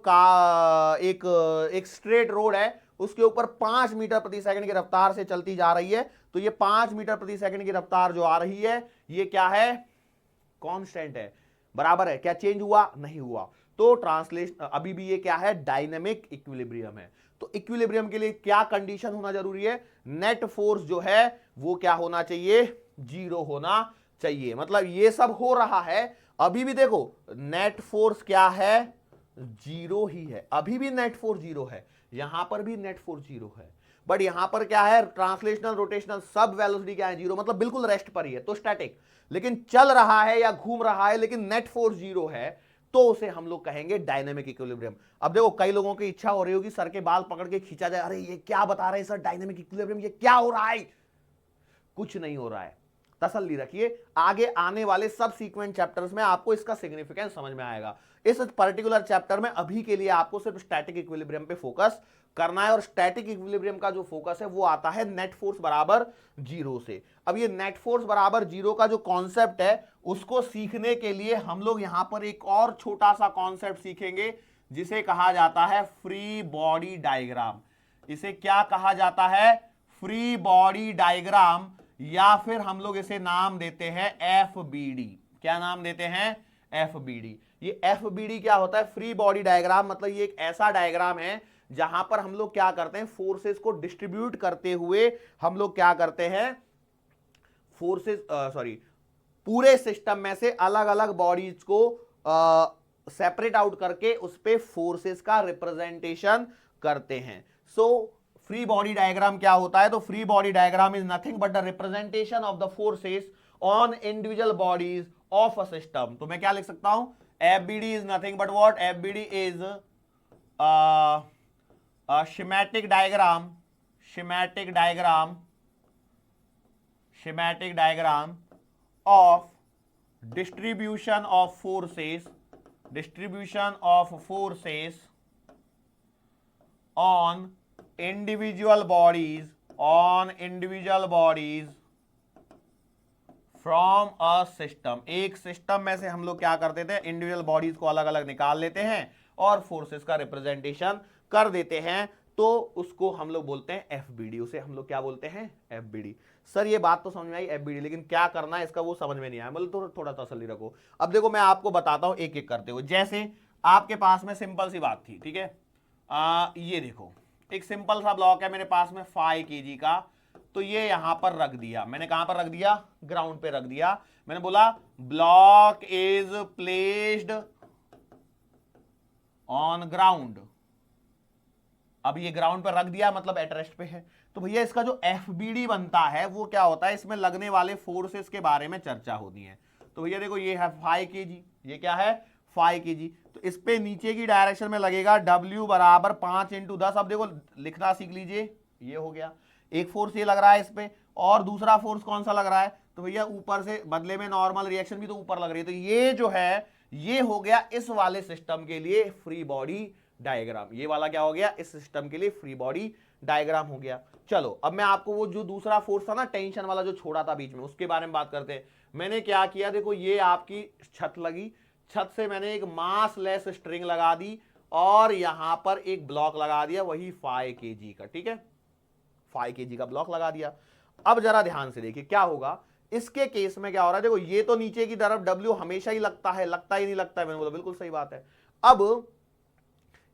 एक स्ट्रेट रोड है, उसके ऊपर 5 मीटर प्रति सेकंड की रफ्तार से चलती जा रही है, तो ये 5 मीटर प्रति सेकंड की रफ्तार जो आ रही है ये क्या है? कांस्टेंट है, बराबर है। क्या चेंज हुआ? नहीं हुआ। तो ट्रांसलेशन अभी भी ये क्या है? डायनेमिक इक्विलिब्रियम है। तो इक्विलिब्रियम के लिए क्या कंडीशन होना जरूरी है? नेट फोर्स जो है वो क्या होना चाहिए? जीरो होना चाहिए। मतलब ये सब हो रहा है, अभी भी देखो नेट फोर्स क्या है? जीरो ही है। अभी भी नेट फोर्स जीरो है, यहां पर भी नेट फोर्स जीरो है, बट यहां पर क्या है? ट्रांसलेशनल रोटेशनल सब वेलोसिटी क्या है? जीरो, मतलब बिल्कुल रेस्ट पर ही है, तो स्टैटिक। लेकिन चल रहा है या घूम रहा है लेकिन नेट फोर्स जीरो है, तो उसे हम लोग कहेंगे डायनेमिक इक्विलिब्रियम। अब देखो कई लोगों की इच्छा हो रही होगी सर के बाल पकड़ के खींचा जाए, अरे ये क्या बता रहे हैं सर, डायनेमिक इक्विलिब्रियम ये क्या हो रहा है? कुछ नहीं हो रहा है। तसल्ली रखिए, आगे आने वाले सब सीक्वेंट चैप्टर्स में आपको इसका सिग्निफिकेंस समझ में आएगा। इस पर्टिकुलर चैप्टर में अभी के लिए आपको सिर्फ स्टैटिक इक्विलिब्रियम पे फोकस करना है, और स्टैटिक इक्विलिब्रियम का जो फोकस है वो आता है नेट फोर्स बराबर जीरो से। अब ये नेट फोर्स बराबर जीरो का जो कॉन्सेप्ट है उसको सीखने के लिए हम लोग यहां पर एक और छोटा सा कॉन्सेप्ट सीखेंगे जिसे कहा जाता है फ्री बॉडी डायग्राम। इसे क्या कहा जाता है? फ्री बॉडी डायग्राम, या फिर हम लोग इसे नाम देते हैं FBD। क्या नाम देते हैं? FBD। ये FBD क्या होता है? Free body diagram. मतलब ये एक ऐसा डायग्राम है जहां पर हम लोग क्या करते हैं, फोर्सेस को डिस्ट्रीब्यूट करते हुए हम लोग क्या करते हैं, पूरे सिस्टम में से अलग अलग बॉडीज को सेपरेट आउट करके उस पे फोर्सेस का रिप्रेजेंटेशन करते हैं। सो फ्री बॉडी डायग्राम क्या होता है? तो free body diagram is nothing but the representation of the forces on individual bodies of a system. तो मैं क्या लिख सकता हूं? FBD is nothing but what? FBD is schematic diagram of distribution of forces on individual bodies from a system। एक system में से हम लोग क्या करते थे, इंडिविजुअल बॉडीज को अलग अलग निकाल लेते हैं और फोर्सेस का रिप्रेजेंटेशन कर देते हैं, तो उसको हम लोग बोलते हैं FBD। उसे हम लोग क्या बोलते हैं? FBD। सर ये बात तो समझ में आई FBD, लेकिन क्या करना है इसका वो समझ में नहीं आया। मतलब थोड़ा तसल्ली रखो। अब देखो मैं आपको बताता हूं एक एक करते हुए। जैसे आपके पास में सिंपल सी बात थी, ठीक है, ये देखो एक सिंपल सा ब्लॉक है मेरे पास में 5 kg का, तो ये यहां पर रख दिया मैंने। कहां पर रख दिया? ग्राउंड पे रख दिया। मैंने बोला block is placed on ground. अब ये ग्राउंड पर रख दिया मतलब एट रेस्ट पे है। तो भैया इसका जो FBD बनता है वो क्या होता है, इसमें लगने वाले फोर्सेस के बारे में चर्चा होती है। तो भैया देखो ये है 5 kg, ये क्या है? 5 kg। तो इस पे नीचे की डायरेक्शन में लगेगा W बराबर 5 × 10। अब देखो लिखना सीख लीजिए, ये हो गया एक फोर्स, ये लग रहा है इस पे, और दूसरा फोर्स कौन सा लग रहा है? तो भैया ऊपर से, बदले में नॉर्मल रिएक्शन भी तो ऊपर लग रही है। तो ये जो है ये हो गया इस वाले सिस्टम के लिए फ्री बॉडी डायग्राम। ये वाला क्या हो गया? इस सिस्टम के लिए फ्री बॉडी डायग्राम हो गया। चलो अब मैं आपको वो जो दूसरा फोर्स था ना, टेंशन वाला जो छोड़ा था बीच में, उसके बारे में बात करते हैं। मैंने क्या किया, देखो ये आपकी छत लगी, छत से मैंने एक मास लेस स्ट्रिंग लगा दी और यहां पर एक ब्लॉक लगा दिया, वही 5 kg का, ठीक है, 5 kg का ब्लॉक लगा दिया। अब जरा ध्यान से देखिए क्या होगा इसके केस में। क्या हो रहा है? देखो ये तो नीचे की तरफ W हमेशा ही लगता है, लगता ही नहीं लगता है, मैंने बोला बिल्कुल सही बात है। अब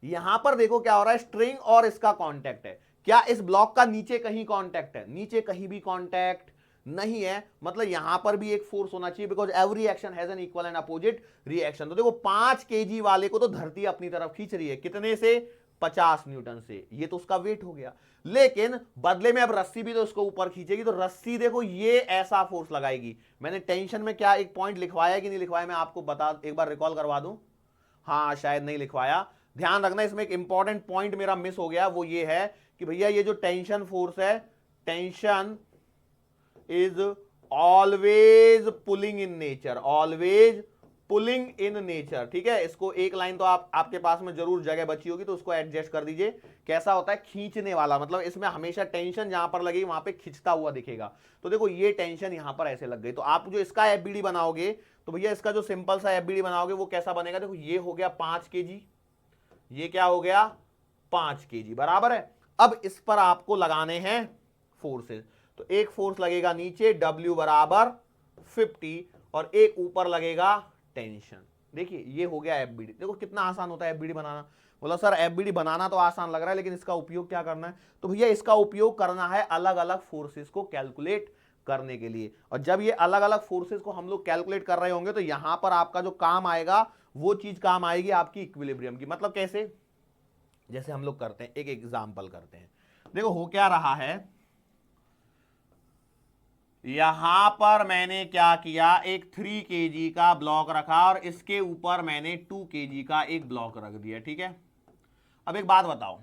यहां पर देखो क्या हो रहा है, स्ट्रिंग और इसका कांटेक्ट है। क्या इस ब्लॉक का नीचे कहीं कांटेक्ट है? नीचे कहीं भी कांटेक्ट नहीं है, मतलब यहां पर भी एक फोर्स होना चाहिए, because every action has an equal and opposite reaction. तो देखो 5 kg वाले को तो धरती अपनी तरफ खींच रही है, कितने से? 50 न्यूटन से। ये तो उसका वेट हो गया, लेकिन बदले में अब रस्सी भी तो उसको ऊपर खींचेगी। तो रस्सी देखो ये ऐसा फोर्स लगाएगी। मैंने टेंशन में क्या एक पॉइंट लिखवाया कि नहीं लिखवाया, मैं आपको बता एक बार रिकॉल करवा दूं। हाँ शायद नहीं लिखवाया, ध्यान रखना इसमें एक इंपॉर्टेंट पॉइंट मेरा मिस हो गया। वो ये है कि भैया ये जो टेंशन फोर्स है, tension is always pulling in nature, always pulling in nature, ठीक है। इसको एक लाइन तो आपके पास में जरूर जगह बची होगी, तो उसको एडजस्ट कर दीजिए। कैसा होता है? खींचने वाला, मतलब इसमें हमेशा टेंशन जहां पर लगेगी वहां पे खींचता हुआ दिखेगा। तो देखो ये टेंशन यहां पर ऐसे लग गई, तो आप जो इसका FBD बनाओगे, तो भैया इसका जो सिंपल सा FBD बनाओगे वो कैसा बनेगा? देखो ये हो गया 5 kg, ये क्या हो गया? 5 kg, बराबर है। अब इस पर आपको लगाने हैं फोर्सेस। तो एक फोर्स लगेगा नीचे W बराबर 50 और एक ऊपर लगेगा टेंशन। देखिए ये हो गया FBD। देखो कितना आसान होता है FBD बनाना। बोला सर FBD बनाना तो आसान लग रहा है, लेकिन इसका उपयोग क्या करना है? तो भैया इसका उपयोग करना है अलग अलग फोर्सेस को कैलकुलेट करने के लिए। और जब ये अलग अलग फोर्सेस को हम लोग कैलकुलेट कर रहे होंगे, तो यहां पर आपका जो काम आएगा वो चीज काम आएगी आपकी इक्विलिब्रियम की। मतलब कैसे? जैसे हम लोग करते हैं, एक एग्जांपल करते हैं। देखो हो क्या रहा है, यहां पर मैंने क्या किया, एक 3 kg का ब्लॉक रखा और इसके ऊपर मैंने 2 kg का एक ब्लॉक रख दिया, ठीक है। अब एक बात बताओ,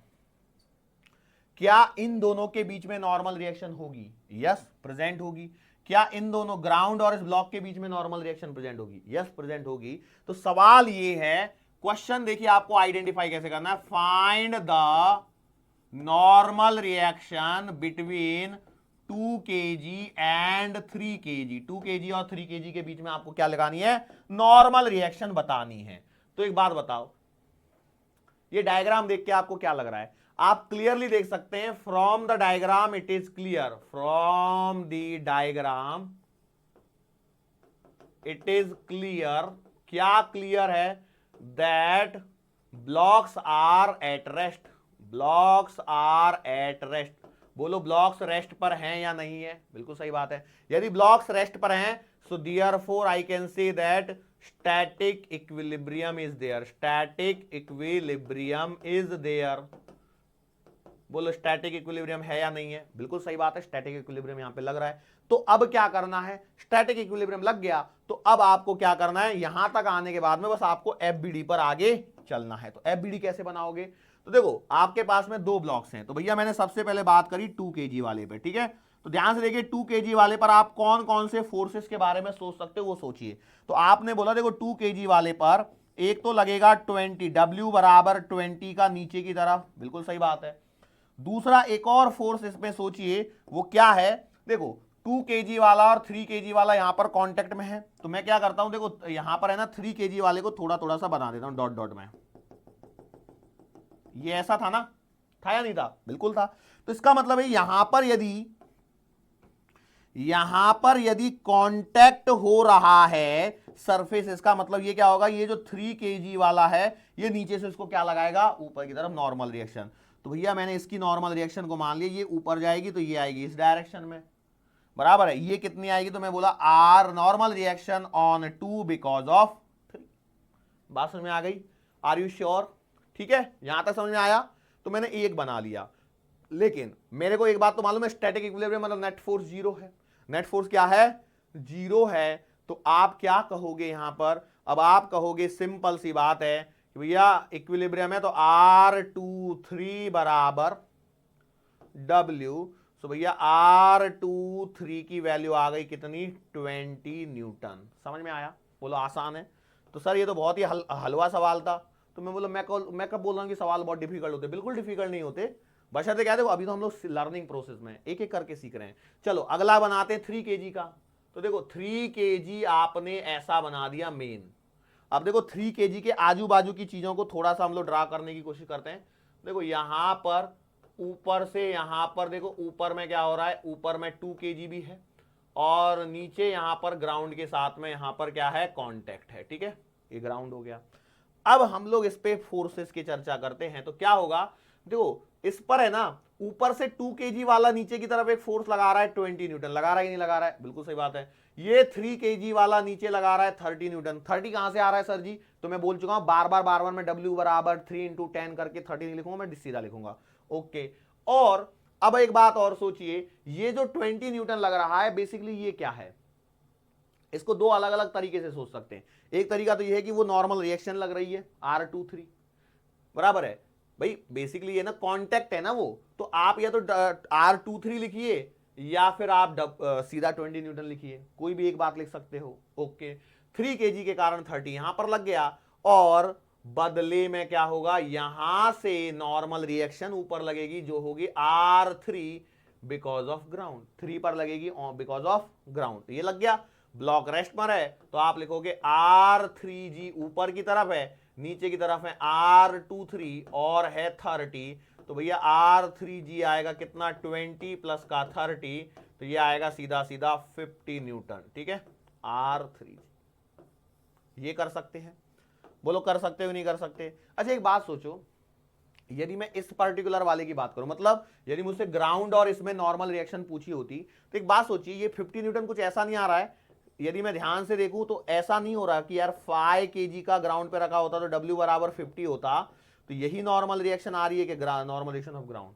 क्या इन दोनों के बीच में नॉर्मल रिएक्शन होगी? यस, प्रेजेंट होगी। क्या इन दोनों ग्राउंड और इस ब्लॉक के बीच में नॉर्मल रिएक्शन प्रेजेंट होगी? यस प्रेजेंट होगी। तो सवाल ये है, क्वेश्चन देखिए आपको आइडेंटिफाई कैसे करना है, find the normal reaction between 2 kg and 3 kg। 2 kg और 3 kg के बीच में आपको क्या लगानी है? नॉर्मल रिएक्शन बतानी है। तो एक बात बताओ, ये डायग्राम देख के आपको क्या लग रहा है? आप क्लियरली देख सकते हैं from the diagram it is clear, from the diagram it is clear. क्या क्लियर है? That blocks are at rest, blocks are at rest. बोलो ब्लॉक्स रेस्ट पर हैं या नहीं है? बिल्कुल सही बात है। यदि ब्लॉक्स रेस्ट पर हैं so therefore I can say that static equilibrium is there, static equilibrium is there. बोलो स्टैटिक इक्विलिब्रियम है या नहीं है? बिल्कुल सही बात है, स्टैटिक इक्विलिब्रियम यहां पे लग रहा है। तो अब क्या करना है? स्टैटिक इक्विलिब्रियम लग गया तो अब आपको क्या करना है? यहां तक आने के बाद में बस आपको एफबीडी पर आगे चलना है। तो एफबीडी कैसे बनाओगे? तो देखो आपके पास में दो ब्लॉक्स हैं, तो भैया मैंने सबसे पहले बात करी 2 kg वाले पे, ठीक है। तो ध्यान से देखिए 2 kg वाले पर आप कौन कौन से फोर्सेस के बारे में सोच सकते हो वो सोचिए। तो आपने बोला देखो 2 kg वाले पर एक तो लगेगा 20, W बराबर 20 का नीचे की तरफ, बिल्कुल सही बात है। दूसरा एक और फोर्स इसमें सोचिए, वो क्या है? देखो 2 kg वाला और 3 kg वाला यहां पर कांटेक्ट में है, तो मैं क्या करता हूं, देखो यहां पर है ना 3 kg वाले को थोड़ा थोड़ा सा बना देता हूं डॉट डॉट में। ये ऐसा था ना, था या नहीं था? बिल्कुल था। तो इसका मतलब है यहां पर यदि कांटेक्ट हो रहा है सरफेस, इसका मतलब ये क्या होगा? ये जो 3 kg वाला है ये नीचे से इसको क्या लगाएगा? ऊपर की तरफ नॉर्मल रिएक्शन। तो भैया मैंने इसकी नॉर्मल रिएक्शन को मान लिया, ये ऊपर जाएगी तो ये आएगी इस डायरेक्शन में, बराबर है। ये कितनी आएगी? तो मैं बोला R normal reaction on 2 because of 3। बात समझ में आ गई? Are you sure? ठीक है, यहां तक समझ में आया? तो मैंने एक बना लिया, लेकिन मेरे को एक बात तो मालूम है, स्टैटिक इक्विलिब्रियम मतलब नेट फोर्स जीरो है। नेट फोर्स क्या है? जीरो है। तो आप क्या कहोगे यहां पर? अब आप कहोगे सिंपल सी बात है कि भैया इक्विलिब्रियम है तो R23 बराबर W। सो भैया R23 की वैल्यू आ गई कितनी? 20 न्यूटन। समझ में आया? बोलो आसान है। तो सर ये तो बहुत ही हलवा सवाल था। तो मैं बोला मैं कब बोल रहा हूं कि सवाल बहुत डिफिकल्ट होते? बिल्कुल डिफिकल्ट नहीं होते, बशर्ते क्या देखो अभी तो हम लोग लर्निंग प्रोसेस में एक एक करके सीख रहे हैं। चलो अगला बनाते हैं 3 kg का। तो देखो 3 kg आपने ऐसा बना दिया मेन। अब देखो 3 kg के आजू बाजू की चीजों को थोड़ा सा हम लोग ड्रा करने की कोशिश करते हैं। देखो यहां पर ऊपर से यहां पर देखो ऊपर में क्या हो रहा है? ऊपर में 2 kg भी है और नीचे यहां पर ग्राउंड के साथ में यहां पर क्या है? कांटेक्ट है, ठीक है। ये ग्राउंड हो गया। अब हम लोग इस पे फोर्सेस की चर्चा करते हैं। तो क्या होगा? देखो इस पर है ना ऊपर से 2 kg वाला नीचे की तरफ एक फोर्स लगा रहा है 20 न्यूटन, लगा रहा है कि नहीं लगा रहा है? बिल्कुल सही बात है। ये 3 kg वाला नीचे लगा रहा है 30 न्यूटन। 30 कहां से आ रहा है सर जी? तो मैं बोल चुका हूं बार बार मैं W बराबर 3 × 10 करके 30 नहीं लिखूंगा, मैं सीधा लिखूंगा। ओके। और अब एक बात और सोचिए, ये जो 20 न्यूटन लग रहा है बेसिकली ये क्या है? इसको दो अलग अलग तरीके से सोच सकते हैं। एक तरीका तो ये है कि वो नॉर्मल रिएक्शन लग रही है R23, बराबर है भाई। बेसिकली ये ना कांटेक्ट है ना वो, तो आप या तो R23 लिखिए या फिर आप सीधा 20 न्यूटन लिखिए, कोई भी एक बात लिख सकते हो। ओके। 3 kg के कारण 30 यहां पर लग गया और बदले में क्या होगा? यहां से नॉर्मल रिएक्शन ऊपर लगेगी जो होगी R3 बिकॉज ऑफ ग्राउंड। 3 पर लगेगी बिकॉज ऑफ ग्राउंड। ये लग गया। ब्लॉक रेस्ट पर है तो आप लिखोगे R3G ऊपर की तरफ है, नीचे की तरफ है R23 और है 30। तो भैया R3G आएगा कितना? 20 प्लस का 30, तो ये आएगा सीधा सीधा 50 न्यूटन, ठीक है। R3G ये कर सकते हैं? बोलो कर सकते हो नहीं कर सकते? अच्छा एक बात सोचो, यदि मैं इस पर्टिकुलर वाले की बात करूं, मतलब यदि मुझसे ग्राउंड और इसमें नॉर्मल रिएक्शन पूछी होती, तो एक बात सोचिए ये 50 न्यूटन कुछ ऐसा नहीं आ रहा है। यदि मैं ध्यान से देखूं तो ऐसा नहीं हो रहा कि यार 5 kg का ग्राउंड पे रखा होता तो W बराबर 50 होता। तो यही नॉर्मल रिएक्शन आ रही है कि नॉर्मल रिएक्शन ऑफ ग्राउंड,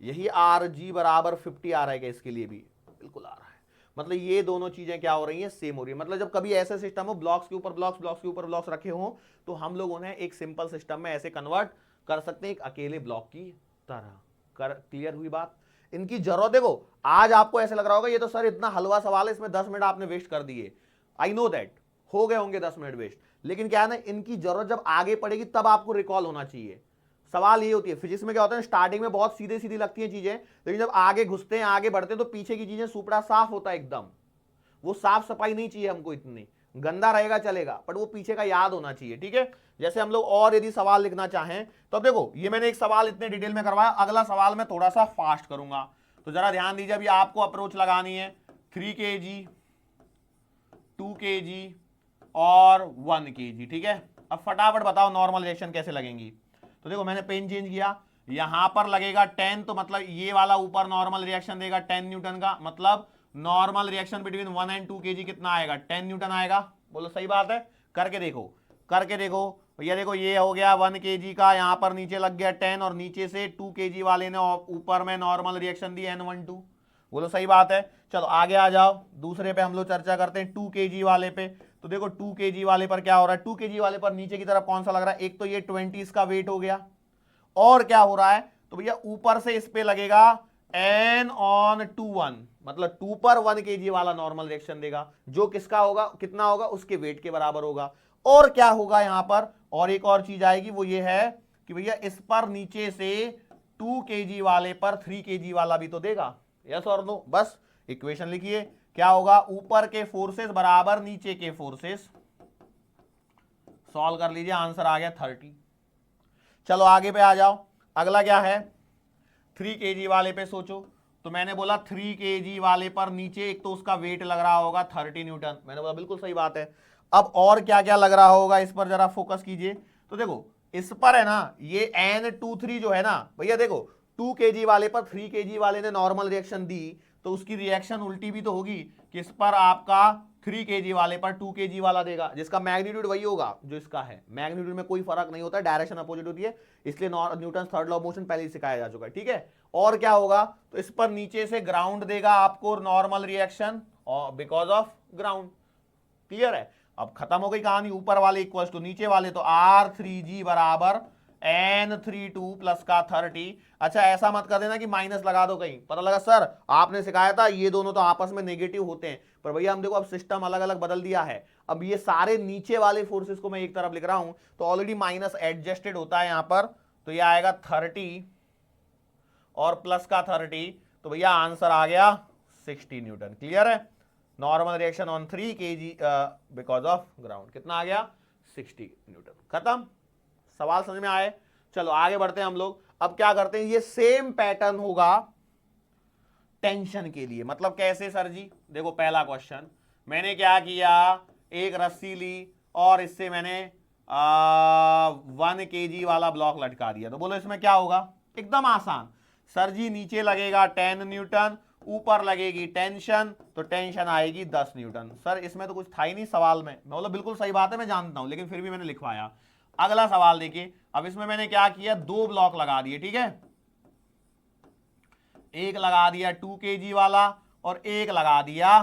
यही RG बराबर 50 आ रहा है क्या? इसके लिए भी बिल्कुल आ रहा है। मतलब ये दोनों चीजें क्या हो रही हैं? सेम हो रही है। मतलब जब कभी ऐसे सिस्टम हो ब्लॉक्स के ऊपर ब्लॉक्स, ब्लॉक्स के ऊपर ब्लॉक्स रखे हो, तो हम लोग उन्हें एक सिंपल सिस्टम में ऐसे कन्वर्ट कर सकते हैं, एक अकेले ब्लॉक की तरह। क्लियर हुई बात? इनकी जरूरत, देखो आज आपको ऐसे लग रहा होगा ये तो सर इतना हलवा सवाल है, इसमें 10 मिनट आपने वेस्ट कर दिए, आई नो दैट हो गए होंगे 10 मिनट वेस्ट, लेकिन क्या है ना, इनकी जरूरत जब आगे पड़ेगी तब आपको रिकॉल होना चाहिए। सवाल ये होती है फिजिक्स में, क्या होता है स्टार्टिंग में बहुत सीधे सीधी लगती हैं चीजें, लेकिन जब आगे घुसते हैं आगे बढ़ते हैं तो पीछे की चीजें सुपड़ा साफ होता है एकदम। वो साफ सफाई नहीं चाहिए हमको, इतनी गंदा रहेगा चलेगा, बट वो पीछे का याद होना चाहिए, ठीक है। जैसे हम लोग और यदि सवाल लिखना चाहें तो अब देखो ये मैंने एक सवाल इतने डिटेल में करवाया, अगला सवाल मैं थोड़ा सा फास्ट करूंगा, तो जरा ध्यान दीजिए। अभी आपको अप्रोच लगानी है 3 kg, 2 kg और 1 kg, ठीक है। अब फटाफट बताओ नॉर्मल रिएक्शन कैसे लगेंगी। तो देखो मैंने पेन चेंज किया, यहां पर लगेगा 10, तो मतलब ये वाला ऊपर नॉर्मल रिएक्शन देगा 10 न्यूटन का, मतलब normal reaction between 1 and 2 kg कितना आएगा, 10 न्यूटन आएगा। बोलो सही बात है, करके देखो, करके देखो भैया। देखो ये हो गया 1 kg का, यहां पर नीचे लग गया 10 और नीचे से 2 kg वाले ने ऊपर में नॉर्मल रिएक्शन दी N12। बोलो सही बात है। चलो आगे आ जाओ, दूसरे पे हम लोग चर्चा करते हैं 2 kg वाले पे। तो देखो 2 kg वाले पर क्या हो रहा है, 2 kg वाले पर नीचे की तरफ कौन सा लग रहा है, एक तो ये 20 का वेट हो गया, और क्या हो रहा है तो भैया ऊपर से इस पे लगेगा N/2 मतलब 2 पर 1 kg वाला नॉर्मल रिएक्शन देगा, जो किसका होगा, कितना होगा, उसके वेट के बराबर होगा। और क्या होगा यहां पर, और एक और चीज आएगी, वो ये है कि भैया इस पर नीचे से 2 kg वाले पर 3 kg वाला भी तो देगा, यस और नो। बस इक्वेशन लिखिए, क्या होगा, ऊपर के फोर्सेस बराबर नीचे के फोर्सेस, सॉल्व कर लीजिए, आंसर आ गया 30। चलो आगे पे आ जाओ, अगला क्या है, 3 kg वाले पे सोचो। तो मैंने बोला 3 kg वाले पर नीचे एक तो उसका वेट लग रहा होगा 30 न्यूटन, मैंने बोला बिल्कुल सही बात है। अब और क्या क्या लग रहा होगा, इस पर जरा फोकस कीजिए। तो देखो इस पर है ना ये N23 जो है ना भैया, देखो 2 kg वाले पर 3 kg वाले ने नॉर्मल रिएक्शन दी, तो उसकी रिएक्शन उल्टी भी तो होगी कि इस पर आपका 3 kg वाले पर 2 kg वाला देगा, जिसका मैग्नीट्यूड वही होगा जो इसका है। मैग्नीट्यूड में कोई फर्क नहीं होता, डायरेक्शन अपोजिट होती है, इसलिए Newton third law of motion पहले ही सिखाया जा चुका है, ठीक है। और क्या होगा, तो इस पर नीचे से ग्राउंड देगा आपको normal reaction because of ground, clear है। अब खत्म हो गई कहानी, ऊपर वाले इक्वल्स टू नीचे वाले, तो R3G बराबर N32 प्लस का 30। अच्छा ऐसा मत कर देना कि माइनस लगा दो, कहीं पता लगा सर आपने सिखाया था ये दोनों तो आपस में नेगेटिव होते हैं, पर भैया हम देखो अब सिस्टम अलग अलग बदल दिया है। अब ये सारे नीचे वाले फोर्सेस को मैं एक तरफ लिख रहा हूं, तो ऑलरेडी माइनस एडजस्टेड होता है यहां पर, तो ये आएगा 30 और प्लस का 30, तो भैया आंसर आ गया 60 न्यूटन। क्लियर है, normal reaction on 3 kg because of ground, कितना आ गया 60 न्यूटन। खत्म, सवाल समझ में आए। चलो आगे बढ़ते हैं हम लोग। अब क्या करते हैं, ये सेम पैटर्न होगा टेंशन के लिए। मतलब कैसे सर जी, देखो पहला क्वेश्चन मैंने क्या किया, एक रस्सी ली और इससे मैंने 1 kg वाला ब्लॉक लटका दिया, तो बोलो इसमें क्या होगा, एकदम आसान सर जी, नीचे लगेगा 10 न्यूटन, ऊपर लगेगी टेंशन, तो टेंशन आएगी 10 न्यूटन। सर इसमें तो कुछ था ही नहीं सवाल में, मैं बोला बिल्कुल सही बात है, मैं जानता हूं, लेकिन फिर भी मैंने लिखवाया। अगला सवाल देखिए, अब इसमें मैंने क्या किया, 2 ब्लॉक लगा दिए, ठीक है, एक लगा दिया 2 kg वाला और एक लगा दिया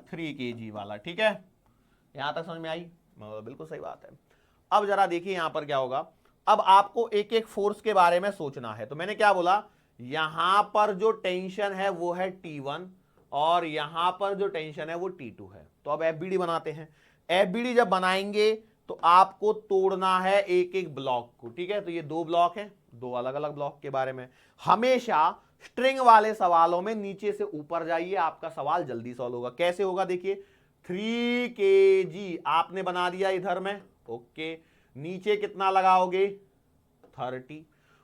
3 kg वाला, ठीक है। यहां तक समझ में आई, मैं बोला बिल्कुल सही बात है। अब जरा देखिए यहां पर क्या होगा, अब आपको एक एक फोर्स के बारे में सोचना है। तो मैंने क्या बोला, यहां पर जो टेंशन है वो है T1 और यहां पर जो टेंशन है वो T2 है। तो अब FBD बनाते हैं। FBD जब बनाएंगे तो आपको तोड़ना है एक एक ब्लॉक को, ठीक है। तो ये 2 ब्लॉक हैं, 2 अलग अलग ब्लॉक के बारे में। हमेशा स्ट्रिंग वाले सवालों में नीचे से ऊपर जाइए, आपका सवाल जल्दी सॉल्व होगा। कैसे होगा देखिए, 3 kg आपने बना दिया इधर में, ओके, नीचे कितना लगाओगे 30,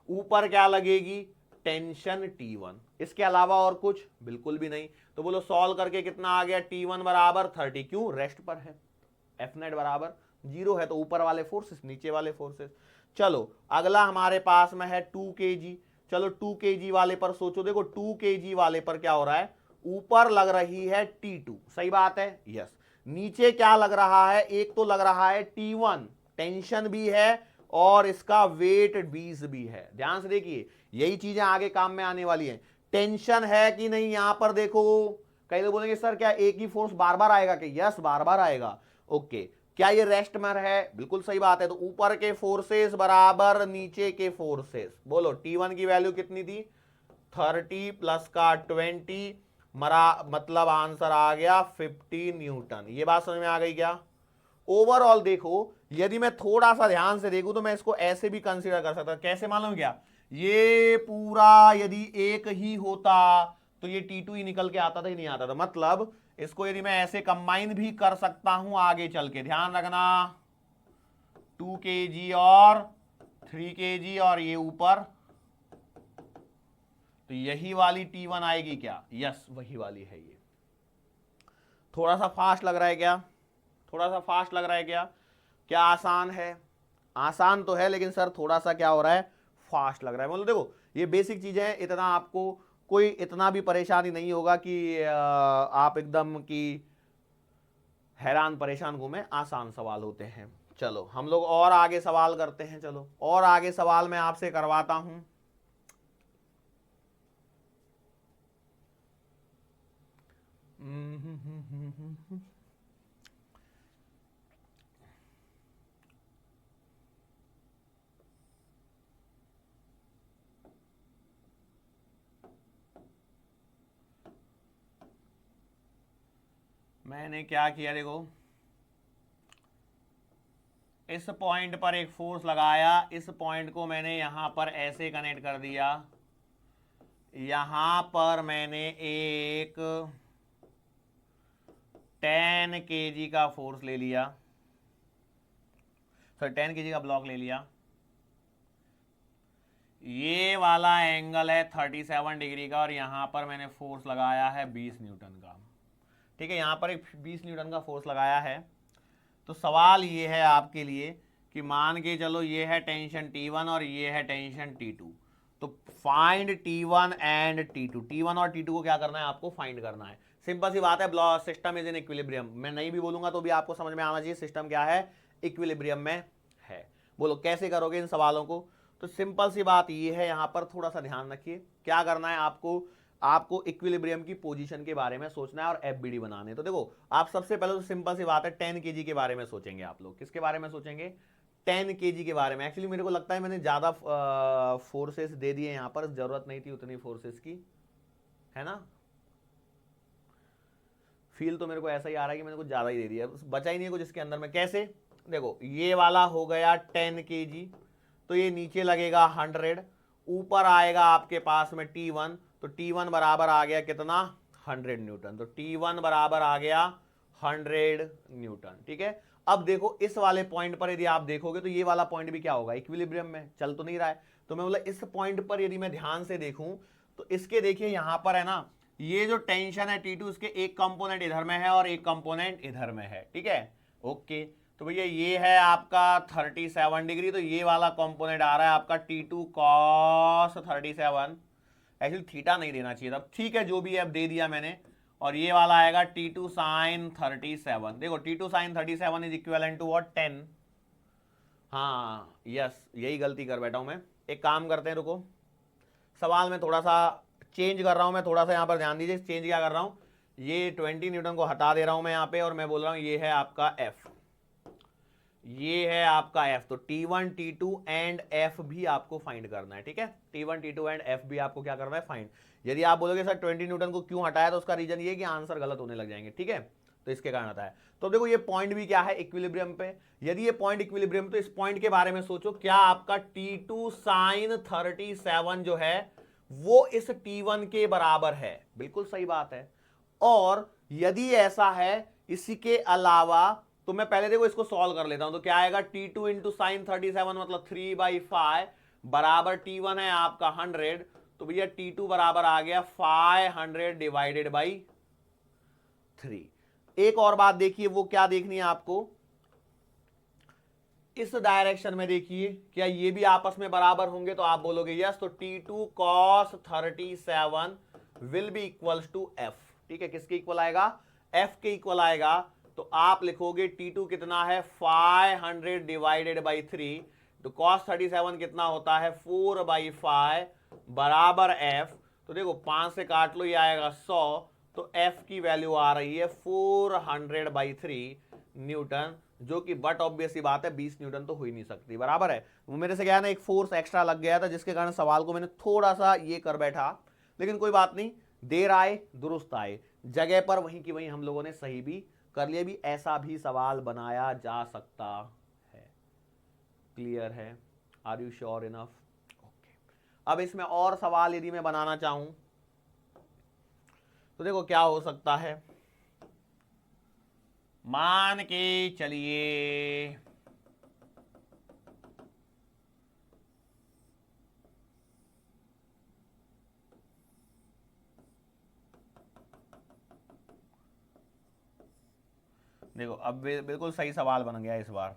ऊपर क्या लगेगी टेंशन T1, इसके अलावा और कुछ बिल्कुल भी नहीं। तो बोलो सॉल्व करके कितना आ गया, T1 बराबर 30, क्यों रेस्ट पर है, F नेट बराबर 0 है, तो ऊपर वाले फोर्सेस नीचे वाले फोर्सेस। चलो अगला हमारे पास में है 2 kg। चलो 2 kg वाले पर सोचो, देखो 2 kg वाले पर क्या हो रहा है, ऊपर लग रही है T2, सही बात है, यस। नीचे क्या लग रहा है, एक तो लग रहा है T1, टेंशन भी है और इसका वेट 20 भी है। ध्यान से देखिए, यही चीजें आगे काम में आने वाली हैं। टेंशन है कि नहीं, यहां पर देखो, कई लोग बोलेंगे सर क्या एक ही फोर्स बार बार आएगा, कि यस बार बार आएगा, ओके। क्या ये रेस्ट में है, बिल्कुल सही बात है। तो ऊपर के फोर्सेस बराबर नीचे के फोर्सेस, बोलो T1 की वैल्यू कितनी थी 30 प्लस का 20 मतलब आंसर आ गया 50 न्यूटन। ये बात समझ में आ गई क्या? ओवरऑल देखो, यदि मैं थोड़ा सा ध्यान से देखूं तो मैं इसको ऐसे भी कंसीडर कर सकता, कैसे मालूम क्या? ये पूरा यदि एक ही होता तो ये T2 ही निकल के आता था, ही नहीं आता था। मतलब इसको यदि मैं ऐसे कंबाइन भी कर सकता हूं आगे चल के, ध्यान रखना 2 kg और 3 kg और ये ऊपर, तो यही वाली T1 आएगी क्या? यस, वही वाली है ये। थोड़ा सा फास्ट लग रहा है क्या? थोड़ा सा फास्ट लग रहा है क्या? क्या आसान है? आसान तो है, लेकिन सर थोड़ा सा क्या हो रहा है, फास्ट लग रहा है। मतलब देखो, ये बेसिक चीजें हैं, इतना आपको कोई इतना भी परेशानी नहीं होगा कि आप एकदम की हैरान परेशान घूमे। आसान सवाल होते हैं। चलो हम लोग और आगे सवाल करते हैं। चलो और आगे सवाल मैं आपसे करवाता हूं। मैंने क्या किया, देखो इस पॉइंट पर एक फोर्स लगाया, इस पॉइंट को मैंने यहां पर ऐसे कनेक्ट कर दिया, यहां पर मैंने एक 10 kg का फोर्स ले लिया, सर 10 kg का ब्लॉक ले लिया। ये वाला एंगल है 37 डिग्री का और यहां पर मैंने फोर्स लगाया है 20 न्यूटन का। ठीक है, यहां पर एक 20 न्यूटन का फोर्स लगाया है। तो सवाल ये है आपके लिए कि मान के चलो ये है टेंशन T1 और ये है टेंशन T2, तो find T1 and T2। T1 और T2 को क्या करना है, आपको फाइंड करना है। सिंपल सी बात है, सिस्टम इज इन इक्विलिब्रियम। मैं नहीं भी बोलूंगा तो भी आपको समझ में आना चाहिए सिस्टम क्या है, इक्विलिब्रियम में है। बोलो कैसे करोगे इन सवालों को? तो सिंपल सी बात ये है, यहां पर थोड़ा सा ध्यान रखिए। क्या करना है आपको इक्विलिब्रियम की पोजीशन के बारे में सोचना है और एफबीडी बनाने हैं। तो देखो, आप सबसे पहले तो सिंपल सी बात है 10 kg के बारे में सोचेंगे। आप लोग किसके बारे में सोचेंगे? 10 kg के बारे में। एक्चुअली मेरे को लगता है मैंने ज्यादा फोर्सेस दे दिए, यहां पर जरूरत नहीं थी उतनी फोर्सेस की, है ना? फील तो मेरे को ऐसा ही आ रहा है कि मैंने कुछ ज्यादा ही दे दिया, बचा ही नहीं है कुछ इसके अंदर में। कैसे? देखो ये वाला हो गया 10 kg, तो ये नीचे लगेगा 100, ऊपर आएगा आपके पास में T1, तो T1 बराबर आ गया कितना, 100 न्यूटन। तो T1 बराबर आ गया 100 न्यूटन। ठीक है, अब देखो इस वाले पॉइंट पर यदि आप देखोगे तो ये वाला पॉइंट भी क्या होगा, इक्विलिब्रियम में चल तो नहीं रहा है। तो मैं बोला इस पॉइंट पर यदि मैं ध्यान से देखूं तो इसके देखिए यहां पर है ना, ये जो टेंशन है T2, इसके एक कंपोनेंट इधर में है और एक कंपोनेंट इधर में है। ठीक है, ओके। तो भैया ये है आपका 37 डिग्री, तो ये वाला कंपोनेंट आ रहा है आपका T2 cos 37। एक्चुअली थीटा नहीं देना चाहिए था, ठीक है जो भी है अब दे दिया मैंने। और ये वाला आएगा T2 sin 37। देखो T2 sin 37 is equivalent to what, 10। हाँ यस, यही गलती कर बैठा हूं मैं। एक काम करते हैं, रुको, सवाल में थोड़ा सा चेंज कर रहा हूं मैं, थोड़ा सा यहां पर ध्यान दीजिए। चेंज क्या कर रहा हूं, ये 20 न्यूटन को हटा दे रहा हूं मैं यहां पे, और मैं बोल रहा हूं ये है आपका F, ये है आपका F। तो T1 T2 एंड F भी आपको फाइंड करना है। ठीक है, T1 T2 एंड F भी आपको क्या करना है, फाइंड। यदि आप बोलोगे सर 20 न्यूटन को क्यों हटाया, तो उसका रीजन ये कि आंसर गलत होने लग जाएंगे। ठीक है, तो इसके कारण आता है। तो देखो ये पॉइंट भी क्या है, इक्विलिब्रियम पे। यदि ये पॉइंट इक्विलिब्रियम, तो इस पॉइंट के बारे में सोचो, क्या आपका T2 sin 37 जो है वो इस T1 के बराबर है? बिल्कुल सही बात है। और यदि ऐसा है, इसी के अलावा, तो मैं पहले देखो इसको सॉल्व कर लेता हूं। तो क्या आएगा, T2 इंटू साइन 37 मतलब 3/5 बराबर T1 है आपका 100, तो भैया T2 बराबर आ गया 500 डिवाइडेड बाई 3। एक और बात देखिए, वो क्या देखनी है आपको, इस डायरेक्शन में देखिए क्या ये भी आपस में बराबर होंगे, तो आप बोलोगे यस। तो T2 cos 37 will be equals to F। ठीक है, किसके इक्वल आएगा, F के इक्वल आएगा। तो आप लिखोगे T2 कितना है, 500 डिवाइडेड बाई 3, तो cos 37 कितना होता है, 4/5 बराबर F। तो देखो 5 से काट लो, ये आएगा 100, तो F की वैल्यू आ रही है 400/3 न्यूटन, जो कि बट ऑब्वियस ही बात है 20 न्यूटन तो हो ही नहीं सकती, बराबर है। वो मेरे से क्या है ना, एक फोर्स एक्स्ट्रा लग गया था, जिसके कारण सवाल को मैंने थोड़ा सा ये कर बैठा, लेकिन कोई बात नहीं, देर आए दुरुस्त आए, जगह पर वहीं की वहीं हम लोगों ने सही भी कर लिया। भी ऐसा भी सवाल बनाया जा सकता है। क्लियर है? Are you sure enough? Okay. अब इसमें और सवाल यदि मैं बनाना चाहूं तो देखो क्या हो सकता है। मान के चलिए देखो अब बिल्कुल सही सवाल बन गया इस बार।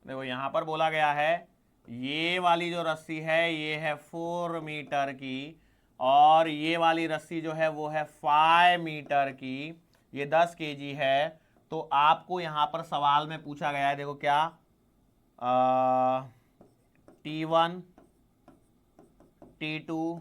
देखो यहां पर बोला गया है ये वाली जो रस्सी है ये है 4 मीटर की, और ये वाली रस्सी जो है वो है 5 मीटर की, ये 10 केजी है। तो आपको यहां पर सवाल में पूछा गया है, देखो क्या, T1 T2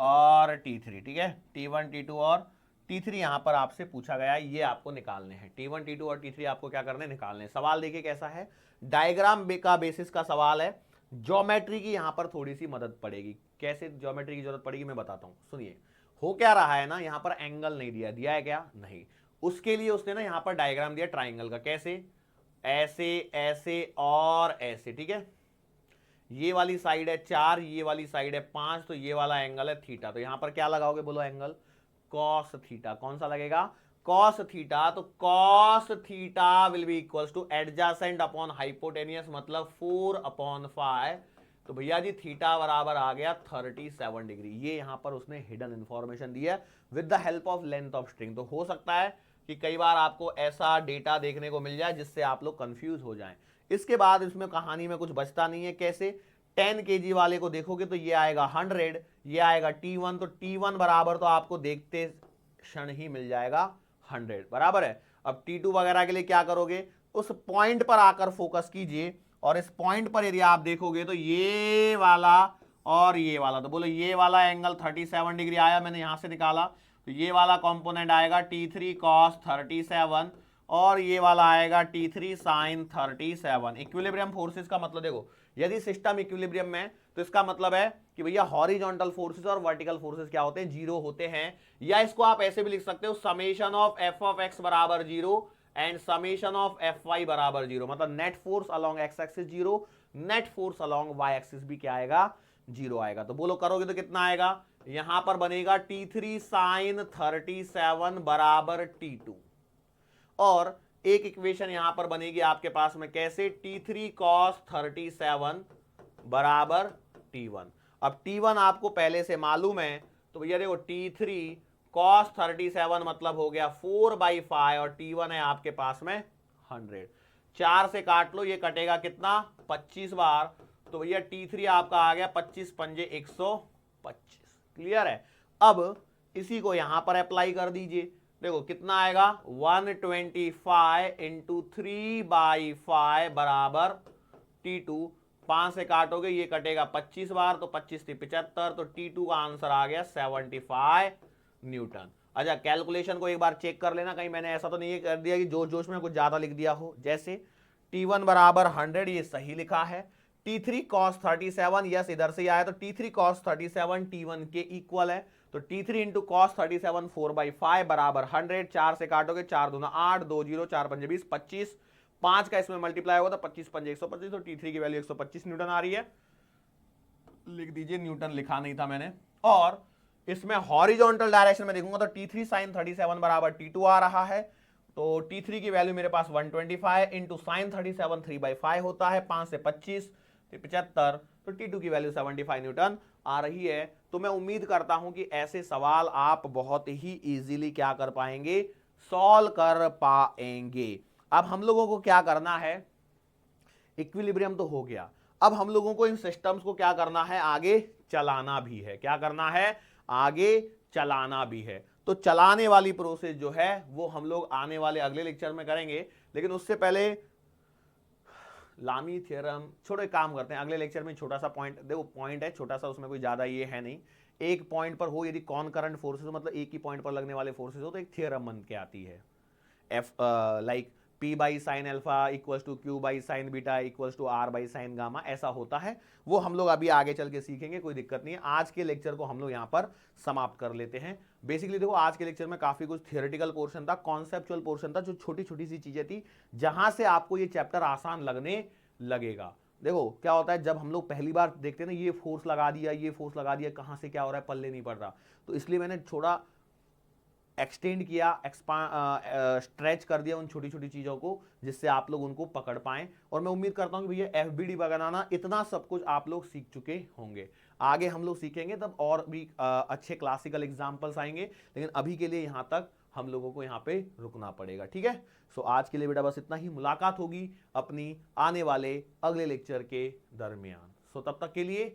और T3, ठीक है, T1 T2 और T3 यहां पर आपसे पूछा गया है, ये आपको निकालने हैं। T1 T2 और T3 आपको क्या करने, निकालने। सवाल देखिए कैसा है, डायग्राम का बेसिस का सवाल है, ज्योमेट्री की यहां पर थोड़ी सी मदद पड़ेगी। कैसे ज्योमेट्री की जरूरत पड़ेगी मैं बताता हूं, सुनिए। हो क्या रहा है ना, यहां पर एंगल नहीं दिया, दिया है क्या, नहीं। उसके लिए उसने ना यहां पर डायग्राम दिया ट्राइंगल का, कैसे, ऐसे ऐसे और ऐसे, ठीक है। ये वाली साइड है 4, ये वाली साइड है 5, तो ये वाला एंगल है थीटा। तो यहां पर क्या लगाओगे, बोलो एंगल कॉस थीटा। कौन सा लगेगा, कॉस थीटा। तो cos theta will be equals two adjacent upon hypotenuse, मतलब 4/5। तो भैया जी थीटा बराबर आ गया 37 डिग्री। ये यहां पर उसने हिडन इंफॉर्मेशन दी है with the help of length of string. तो हो सकता है कि कई बार आपको ऐसा डेटा देखने को मिल जाए जिससे आप लोग कंफ्यूज हो जाएं। इसके बाद इसमें कहानी में कुछ बचता नहीं है। कैसे, 10 केजी वाले को देखोगे तो ये आएगा 100, ये आएगा T1, तो T1 बराबर तो आपको देखते क्षण ही मिल जाएगा 100, बराबर है। अब T2 वगैरह के लिए क्या करोगे, उस पॉइंट पर आकर फोकस कीजिए, और इस पॉइंट पर यदि आप देखोगे तो ये वाला और ये वाला, तो बोलो ये वाला एंगल 37 डिग्री आया, मैंने यहां से निकाला। तो ये वाला कंपोनेंट आएगा T3 cos 37, और ये वाला आएगा T3 sin 37। इक्विलिब्रियम फोर्सेस का मतलब देखो, यदि सिस्टम इक्विलिब्रियम में तो इसका मतलब है कि भैया हॉरिजॉन्टल फोर्सेस और वर्टिकल फोर्सेस क्या होते हैं, जीरो होते हैं। या इसको आप ऐसे भी लिख सकते हो, summation of F of X बराबर zero and summation of F Y बराबर जीरो, मतलब net force along X axis zero, net force along Y axis भी क्या आएगा, जीरो आएगा। तो बोलो करोगे तो कितना आएगा, यहां पर बनेगा T3 sin 37 बराबर T2, और एक इक्वेशन यहां पर बनेगी आपके पास में, कैसे, T3 cos 37 बराबर T1। अब T1 आपको पहले से मालूम है, तो भैया देखो T3 cos 37 मतलब हो गया 4/5, और T1 है आपके पास में 100। 4 से काट लो, ये कटेगा कितना, 25 बार। तो भैया T3 आपका आ गया 25 पंजे 125। क्लियर है? अब इसी को यहां पर अप्लाई कर दीजिए, देखो कितना आएगा, 125 इंटू 3/5 बराबर T2। 5 से काटोगे ये कटेगा 25 बार, तो 25 से 75, तो T2 का आंसर आ गया 75 न्यूटन। अच्छा कैलकुलेशन को एक बार चेक कर लेना, कहीं मैंने ऐसा तो नहीं कर दिया कि जोश जोश में कुछ ज्यादा लिख दिया हो। जैसे T1 बराबर 100, ये सही लिखा है। T3 cos 37, यस इधर से ही आया, तो T3 cos 37 T1 के इक्वल है। तो T3 इंटू कॉस 37 4/5 बराबर 100। 4 से काटोगे 4 दूना 8, 2 0, 4 पंजे 20, 25, 5 का इसमें मल्टीप्लाई होगा तो 25 पंजे 125, तो T3 की वैल्यू 125 न्यूटन आ रही है। लिख दीजिए, न्यूटन लिखा नहीं था मैंने। और इसमें हॉरिजॉन्टल डायरेक्शन में देखूंगा तो T3 sin 37 बराबर T2 आ रहा है। तो T3 की वैल्यू मेरे पास 125 इंटू साइन 37 3/5 होता है, 5 से 25 75, तो T2 की वैल्यू 75 न्यूटन आ रही है। तो मैं उम्मीद करता हूं कि ऐसे सवाल आप बहुत ही इजीली क्या कर पाएंगे, सॉल्व कर पाएंगे। अब हम लोगों को क्या करना है, इक्विलिब्रियम तो हो गया, अब हम लोगों को इन सिस्टम्स को क्या करना है, आगे चलाना भी है। क्या करना है, आगे चलाना भी है। तो चलाने वाली प्रोसेस जो है वो हम लोग आने वाले अगले लेक्चर में करेंगे, लेकिन उससे पहले लामी थ्योरम, छोड़ो एक काम करते हैं, अगले लेक्चर में छोटा सा पॉइंट, देखो पॉइंट है छोटा सा, उसमें कोई ज्यादा ये है नहीं, एक पॉइंट पर हो यदि कॉनकरेंट फोर्सेस मतलब एक ही पॉइंट पर लगने वाले फोर्सेस हो तो एक थ्योरम बन के आती है, F like P by sine alpha equals to Q by sine beta equals to R by sine gamma, ऐसा होता है। वो हम लोग अभी आगे चल के सीखेंगे, कोई दिक्कत नहीं है। आज के लेक्चर को हम लोग यहाँ पर समाप्त कर लेते हैं। बेसिकली देखो आज के लेक्चर में काफी कुछ थियोरेटिकल पोर्शन था, कॉन्सेप्चुअल पोर्शन था, जो छोटी छोटी सी चीजें थी जहां से आपको ये चैप्टर आसान लगने लगेगा। देखो क्या होता है जब हम लोग पहली बार देखते हैं ना, ये फोर्स लगा दिया, ये फोर्स लगा दिया, कहां से क्या हो रहा है पल्ले नहीं पड़ रहा, तो इसलिए मैंने थोड़ा एक्सटेंड किया, स्ट्रेच कर दिया उन छोटी छोटी चीजों को, जिससे आप लोग उनको पकड़ पाएं। और मैं उम्मीद करता हूं कि भैया एफबीडी बनाना इतना सब कुछ आप लोग सीख चुके होंगे। आगे हम लोग सीखेंगे तब और भी अच्छे क्लासिकल एग्जांपल्स आएंगे, लेकिन अभी के लिए यहां तक हम लोगों को यहाँ पे रुकना पड़ेगा, ठीक है। सो आज के लिए बेटा बस इतना ही, मुलाकात होगी अपनी आने वाले अगले लेक्चर के दरमियान। सो तब तक के लिए